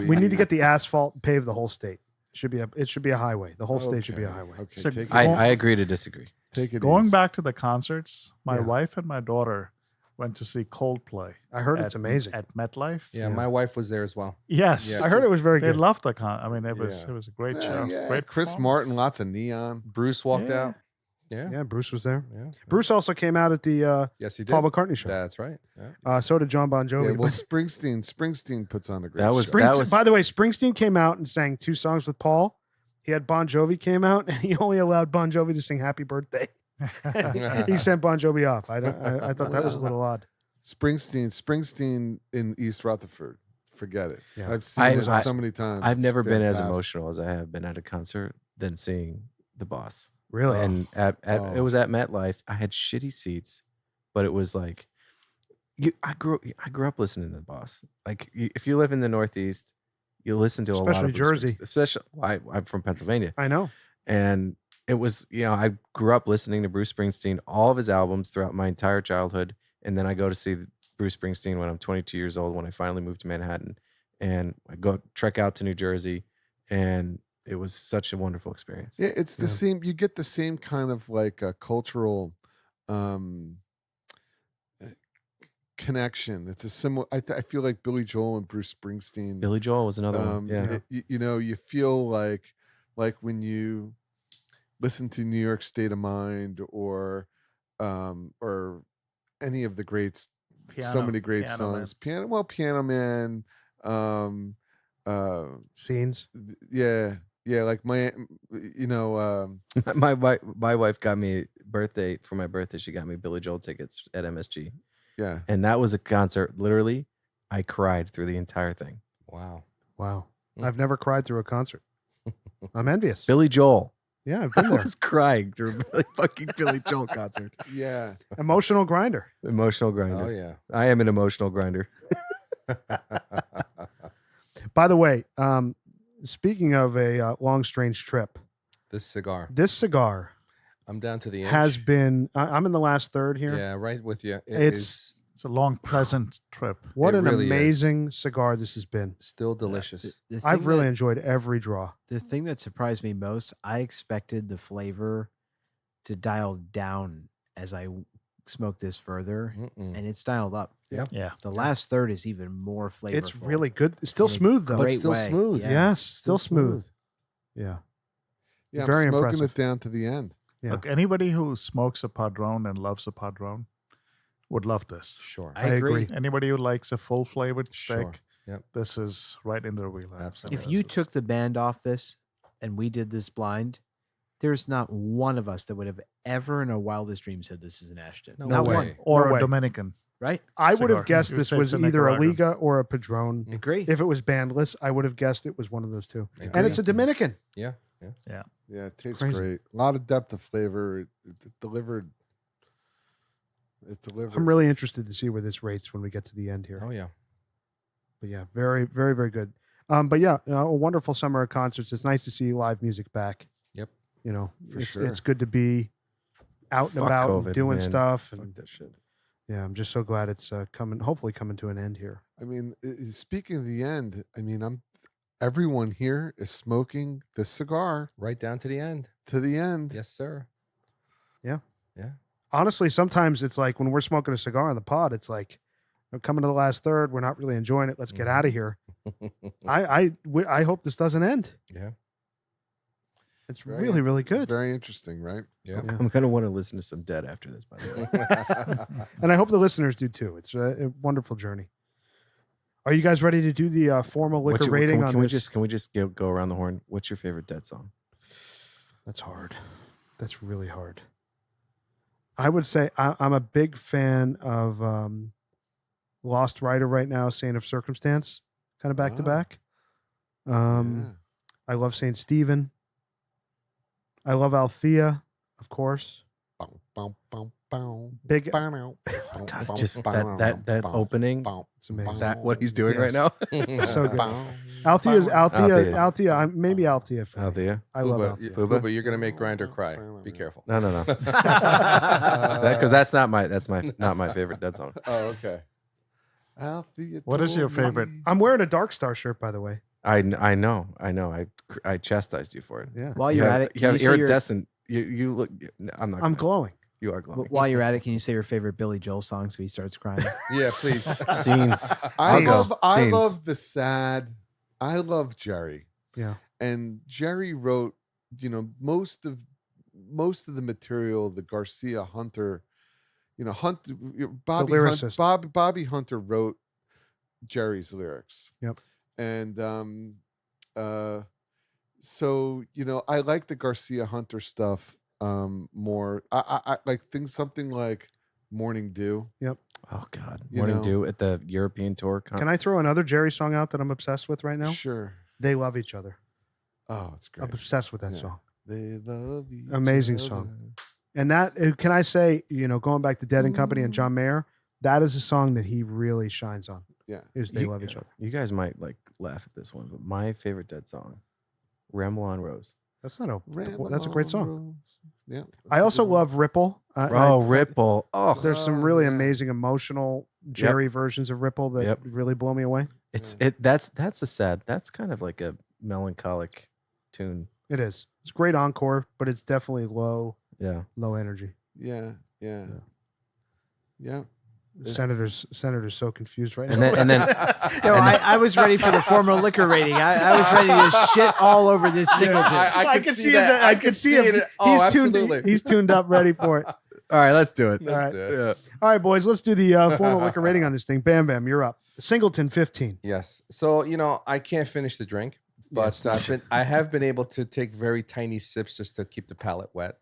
We need to get the asphalt, pave the whole state. It should be a highway. The whole state should be a Okay, highway. Okay, So take it I easy. agree to disagree. Take it Going easy. back to the concerts, my Yeah. wife and my daughter went to see Coldplay. I heard it's at- amazing. at MetLife. Yeah, my wife was there as well. Yes, Yeah, I heard it was very they good. loved the con. I mean, it was Yeah. a great Yeah, show. yeah. Great Chris performance. Martin, lots of neon. Bruce walked Yeah. out. Yeah. Yeah, Bruce was there. Yeah. Bruce also came out at the Yes, he did. Paul McCartney show. That's right. Yeah. So did John Bon Jovi. Yeah, well, But Springsteen puts on a great That was- show. Springsteen, by the way, Springsteen came out and sang 2 songs with Paul. He had Bon Jovi came out, and he only allowed Bon Jovi to sing "Happy Birthday." He sent Bon Jovi off. I thought that was a little odd. Springsteen in East Rutherford. Forget it. Yeah. I've seen I- it I- so many times. I've It's never been as fantastic. emotional as I have been at a concert than seeing the Boss. Really? And it Oh. was at MetLife. I had shitty seats, but it was like I grew up listening to the Boss. Like if you live in the Northeast, you listen to a lot Especially of Bruce Jersey. Springsteen. Especially I'm from Pennsylvania, I know. and it was I grew up listening to Bruce Springsteen, all of his albums throughout my entire childhood, and then I go to see Bruce Springsteen when I'm 22 years old when I finally moved to Manhattan, and I go trek out to New Jersey, and it was such a wonderful experience. Yeah, it's the Yeah. same. You get the same kind of like a cultural connection. It's a similar. I feel like Billy Joel and Bruce Springsteen. Billy Joel was another one. Yeah. You feel like when you listen to New York State of Mind or any of the greats. So Piano- many great Piano Man. songs. Piano Man. Scenes. Yeah, like my my wife got me for my birthday. She got me Billy Joel tickets at MSG, yeah. and that was a concert. Literally, I cried through the entire thing. Wow. Wow. Mm. I've never cried through a concert. I'm envious. Billy Joel. Yeah, I've I been there. was crying through a fucking Billy Joel concert. Yeah. Emotional grinder. Emotional grinder. Oh yeah. I am an emotional grinder. By the way, speaking of a long, strange trip, This cigar. this cigar I'm down to the inch. has been. I'm in the last third here. Yeah, right with you. It's- It's a long, pleasant trip. What It an really is. amazing cigar this has been. still delicious. The I've thing really that- enjoyed every draw. The thing that surprised me most, I expected the flavor to dial down as I smoked this further, Mm-mm. and it's dialed up. Yeah. The last third is even more flavorful. It's really good. It's still In a smooth though. But great still way. smooth. Yeah. Yes, still Still smooth. smooth. Yeah. Yeah, Very I'm smoking impressive. it down to the end. Yeah. Look, anybody who smokes a Padron and loves a Padron would love this. Sure. I agree. Anybody who likes a full flavored Sure. stick, Yep. this is right in their wheelhouse. Absolutely. If This you is- took the band off this and we did this blind, there's not one of us that would have ever in our wildest dreams said this is an Ashton. No not way. one, or No a way. Dominican. right? I would Cigar. have guessed You would this say was it's a either a Nicaraguan. Liga or a Padron. Agree. If it was bandless, I would have guessed it was one of those two. I And agree. it's a Dominican. Yeah. Yeah, it tastes Crazy. great. A lot of depth of flavor. It delivered. It delivered. I'm really interested to see where this rates when we get to the end here. Oh yeah. But yeah, very, very, very good. But yeah, a wonderful summer of concerts. It's nice to see live music back. Yep. You know, For sure. it's good to be out and Fuck about and COVID, doing man. stuff. Fuck And that shit. yeah, I'm just so glad it's hopefully coming to an end here. I mean, speaking of the end, I mean, everyone here is smoking this cigar Right down to the end. to the end. Yes, sir. Honestly, sometimes it's like when we're smoking a cigar on the pod, it's like we're coming to the last third. We're not really enjoying it. Let's get out of here. I hope this doesn't end. Yeah. It's Very- really, really good. Very interesting, right? Yeah. Yeah. I'm gonna want to listen to some Dead after this. By the way, And I hope the listeners do too. It's a wonderful journey. Are you guys ready to do the formal liquor What's your- rating on can we this? just go around the horn? What's your favorite Dead song? That's hard. That's really hard. I would say I'm a big fan of Lost Rider right now, Saint of Circumstance, kind of back to Ah. back. Yeah. I love Saint Stephen. I love Althea, of course. Big. God, just that opening. It's amazing. Is that what he's doing right now? So good. Althea's Althea. Althea. Maybe Althea. For me. Althea. I love Booba, Althea. Booba? You're gonna make Grinder cry. Be careful. No. Because that's not my favorite Dead song. Oh, okay. Althea What is your told me- favorite? I'm wearing a Dark Star shirt, by the way. I know. I chastised you for it. Yeah. While you're at it, you can have you say your- iridescent. You look. I'm not. I'm gonna- glowing. You are glowing. while you're at it, can you say your favorite Billy Joel song so he starts crying? Yeah, please. Scenes. I Scenes. love the sad. I love Jerry. Yeah. And Jerry wrote, most of the material, the Garcia Hunter, Bobby lyricist. Bobby Hunter wrote Jerry's lyrics. Yep. And so I like the Garcia Hunter stuff more. I like something like Morning Dew. Oh God. You Morning know. Dew at the European tour. Can I throw another Jerry song out that I'm obsessed with right now? Sure. They Love Each Other. Oh, it's great. I'm obsessed with that Yeah. song. They love each Amazing other. song. And that, can I say, going back to Dead and Company and John Mayer, that is a song that he really shines on. Yeah. Is They Love Each Other. You guys might laugh at this one, but my favorite Dead song, "Ramble on Rose." That's not a. Ramble That's a great on song. Rose. Yeah. I that's a also good one. love Ripple. Ripple. Oh, There's some Oh, really yeah. amazing emotional Jerry versions of Ripple that Yep. really blow me away. that's a sad. That's kind of like a melancholic tune. It is. It's great encore, but it's definitely low energy. Yeah. Yeah. Yeah. It's- Senator's so confused right And now. then No, I was ready for the formal liquor rating. I was ready to shit all over this Singleton. I could see that. I could see him. Oh, He's absolutely. tuned. He's tuned up, ready for it. all right, let's do it. Let's right. do it. All right, boys, let's do the formal liquor rating on this thing. Bam, bam, you're up. Singleton 15. Yes. So I can't finish the drink, but Yes. I have been able to take very tiny sips just to keep the palate wet.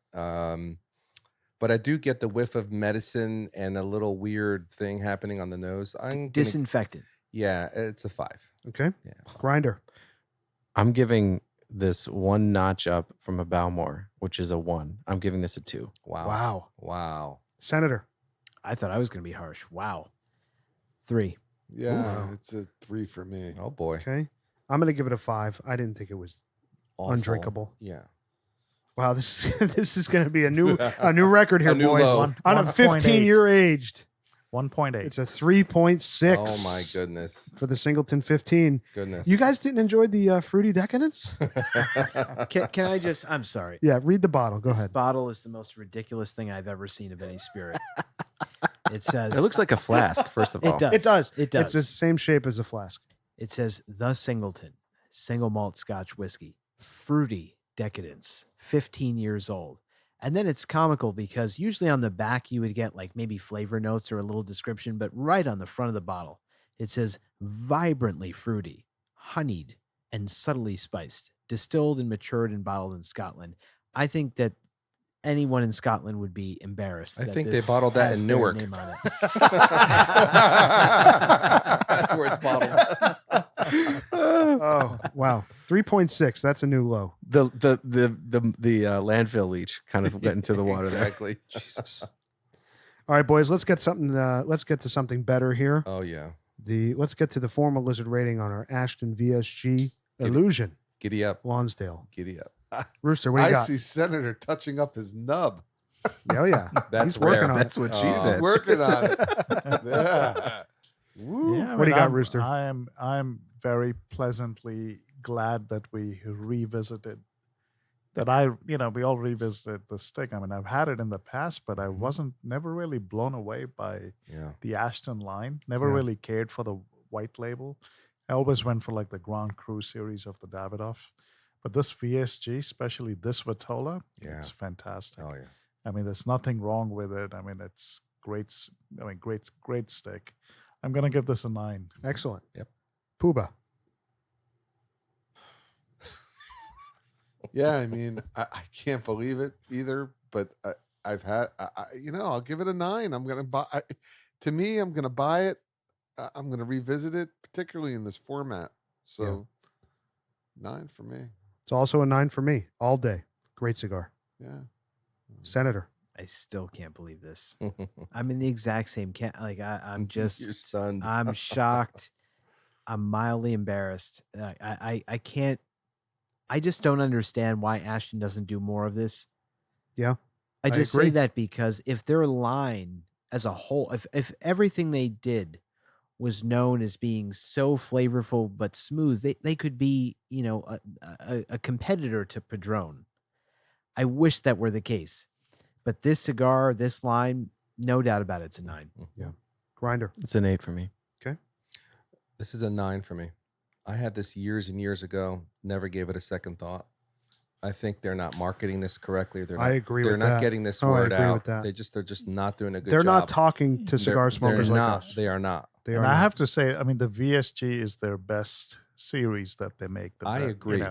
But I do get the whiff of medicine and a little weird thing happening on the nose. Disinfectant. Yeah, it's a 5. Okay. Yeah. Grinder. I'm giving this one notch up from a Balmore, which is a 1. I'm giving this a 2. Wow. Wow. Senator. I thought I was going to be harsh. Wow. 3. Yeah. It's a 3 for me. Oh boy. Okay. I'm going to give it a 5. I didn't think it was Awful. undrinkable. Yeah. Wow, this is going to be a new record here, A new boys. low. On a 15 year aged. 1.8. It's a 3.6. Oh my goodness. For the Singleton 15. Goodness. You guys didn't enjoy the fruity decadence? Can I just, I'm sorry. Yeah, read the bottle. Go This ahead. bottle is the most ridiculous thing I've ever seen of any spirit. It says, It looks like a flask, first of all. It does. It does. It does. It's the same shape as a flask. It says The Singleton, single malt Scotch whiskey, fruity decadence, 15 years old. And then it's comical because usually on the back you would get like maybe flavor notes or a little description, but right on the front of the bottle, it says vibrantly fruity, honeyed, and subtly spiced, distilled and matured and bottled in Scotland. I think that anyone in Scotland would be embarrassed. I that think they this bottled that has in their Newark. name on it. That's where it's bottled. Oh, wow. 3.6. That's a new low. The landfill leech kind of went into the water there. Exactly. Jesus. All right, boys, let's get to something better here. Oh yeah. Let's get to the formal lizard rating on our Ashton VSG Illusion Giddy up. Lonsdale. Giddy up. Rooster, what do you I got? see Senator touching up his nub. Oh yeah. That's He's working rare. on it. That's what she Oh. He's said. working on it. Yeah. Yeah, What do you got, Rooster? I'm very pleasantly glad that we revisited that. We all revisited the stick. I mean, I've had it in the past, but I wasn't never really blown away by Yeah. the Ashton line. Never Yeah. really cared for the white label. I always went for like the Grand Cru series of the Davidoff. But this VSG, especially this Vitola, Yeah. it's fantastic. Oh yeah. I mean, there's nothing wrong with it. I mean, it's great. Great stick. I'm gonna give this a 9. Excellent. Yep. Puba. Yeah, I mean, I can't believe it either, but I've had, I'll give it a 9. I'm going to buy, to me, I'm going to buy it. I'm going to revisit it, particularly in this format. So 9 for me. It's also a 9 for me all day. Great cigar. Yeah. Senator. I still can't believe this. I'm in the exact same I'm You're just stunned. I'm shocked. I'm mildly embarrassed. I can't. I just don't understand why Ashton doesn't do more of this. Yeah, I I just agree. say that because if their line as a whole, if everything they did was known as being so flavorful but smooth, they could be, a competitor to Padron. I wish that were the case. But this cigar, this line, no doubt about it, it's a 9. Yeah. Grinder. It's an 8 for me. This is a 9 for me. I had this years and years ago. Never gave it a second thought. I think they're not marketing this correctly. I agree They're with not that. getting this Oh, I word agree out. with that. They're just not doing a good They're job. not talking to cigar smokers like us. They are not. They And are I not. have to say, I mean, the VSG is their best series that they make. I agree.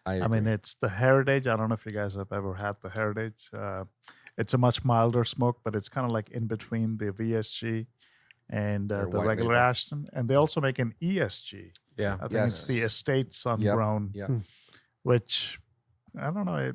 I mean, it's the Heritage. I don't know if you guys have ever had the Heritage. It's a much milder smoke, but it's kind of like in between the VSG and Their the white regular label. Ashton. And they also make an ESG. Yeah. I think it's the Estate Sun-Grown, Yeah. which I don't know.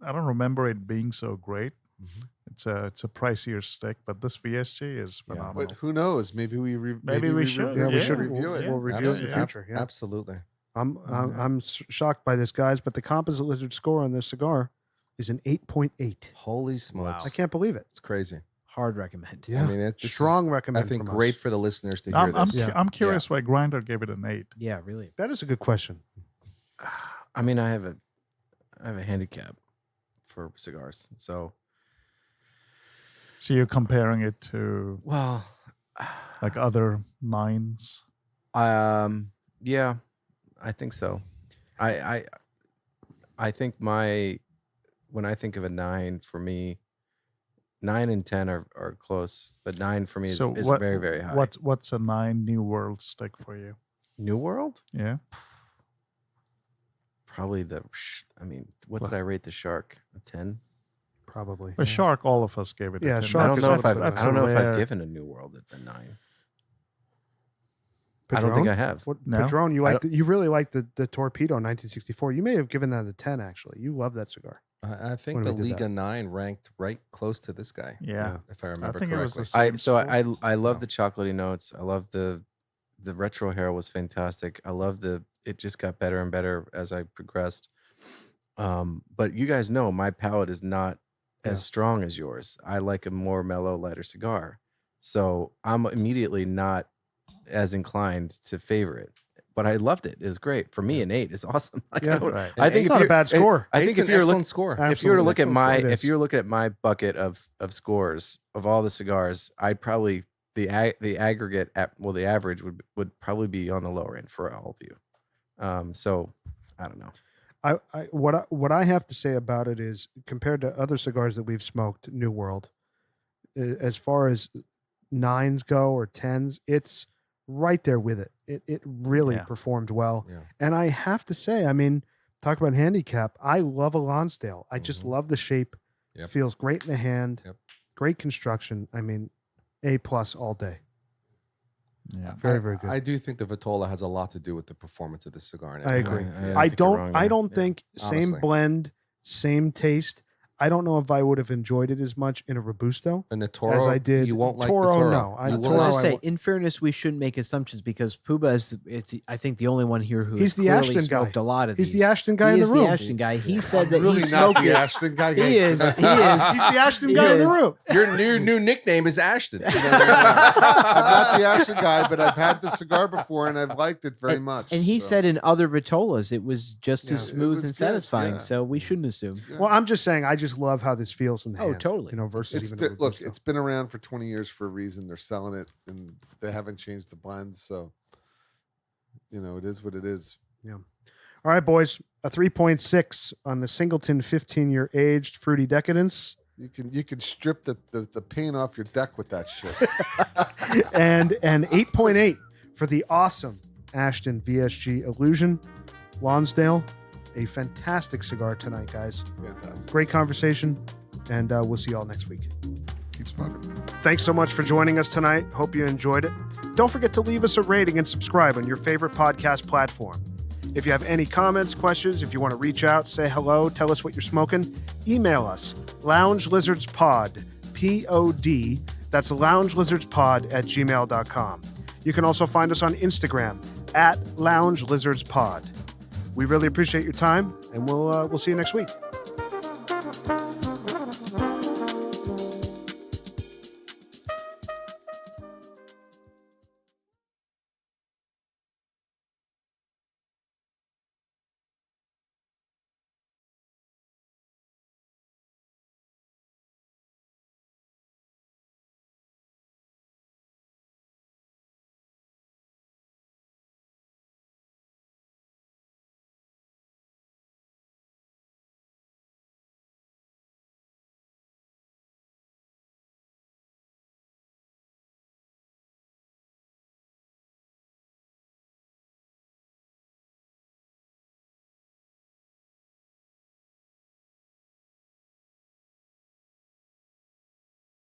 I don't remember it being so great. Mhm. It's a pricier stick, but this VSG is Yeah. phenomenal. But who knows? Maybe we Maybe we should. Yeah, we Yeah, should review it. We'll review it in the Yeah. future. Yeah. Absolutely. I'm shocked by this, guys, but the composite lizard score on this cigar is an 8.8. Holy smokes. I can't believe it. It's crazy. Hard recommend. Yeah. I mean, this Strong is, recommend I think from great us. for the listeners to hear I'm this. I'm curious why Grinder gave it an 8. Yeah, really. That is a good question. I mean, I have a handicap for cigars. So, So you're comparing it to well, like other 9s. yeah, I think so. I think when I think of a 9 for me, 9 and 10 are close, but 9 for me is very, very high. What's a 9 New World stick for you? New World? Yeah. Probably what did I rate the Shark? A 10? Probably. A Shark, all of us gave it. Yeah, a 10. Shark I don't is know if also- I've that's I don't a know if rare- I've given a New World a 9. I Padron? don't think I have. What, No? Padron, you I you really liked the Torpedo 1964. You may have given that a 10, actually. You love that cigar. I think When the we did Liga that. 9 ranked right close to this guy. Yeah. If I remember think it was correctly. the I same love Yeah. the chocolatey notes. I love the retro hair was fantastic. I love it just got better and better as I progressed. But you guys know my palate is not as strong as yours. I like a more mellow, lighter cigar. So I'm immediately not as inclined to favor it. But I loved it. It was great. For me, an 8 is awesome. Like, Yeah. Right. I think It's not a bad score. I Eight's think if an you're excellent looking score. if you were to Absolutely. look at Excellent score. if you were looking at my bucket of scores of all the cigars, I'd probably the aggregate the average would probably be on the lower end for all of you. So I don't know. What I have to say about it is, compared to other cigars that we've smoked, New World, as far as 9s go or 10s, it's right there with it. It really Yeah. performed well. Yeah. And I have to say, I mean, talk about handicap. I love a Lonsdale. I just love the shape. Yep. Feels great in the hand. Yep. Great construction. I mean, A+ all day. Yeah. Very, very good. I do think the Vitola has a lot to do with the performance of the cigar. And I everything. agree. I think you're wrong I there. don't think same honestly. blend, same taste. I don't know if I would have enjoyed it as much in a Robusto And the Toro, as I did. you won't like Toro, the Toro. no. You I will So Toro, not. just I say, will- in fairness, we shouldn't make assumptions because Puba is, I think, the only one here who He's has the clearly Ashton guy. smoked a lot of He's these. the Ashton guy he in the is room. the Ashton guy. He said that really he not smoked the it. Ashton guy. He is. He is. He's the Ashton He guy in the is. room. Your new nickname is Ashton. I'm not the Ashton guy, but I've had the cigar before and I've liked it very much. And he so. said in other Vitolas it was just Yeah. as It smooth was and good, satisfying. yeah. So we shouldn't assume. Well, I'm just saying, I just love how this feels in the Oh, hand, totally. You know, versus It's even a look, Robusto. it's been around for 20 years for a reason. They're selling it and they haven't changed the blends. So, it is what it is. All right, boys. A 3.6 on the Singleton 15-year aged fruity decadence, You can strip the paint off your deck with that shit. and an 8.8 for the awesome Ashton VSG Illusion. Lonsdale, a fantastic cigar tonight, guys. Fantastic. Great conversation, and we'll see you all next week. Keep smoking. Thanks so much for joining us tonight. Hope you enjoyed it. Don't forget to leave us a rating and subscribe on your favorite podcast platform. If you have any comments, questions, if you want to reach out, say hello, tell us what you're smoking, email us, loungelizardspod, P-O-D, that's loungelizardspod@gmail.com. You can also find us on Instagram @loungelizardspod. We really appreciate your time, and we'll see you next week.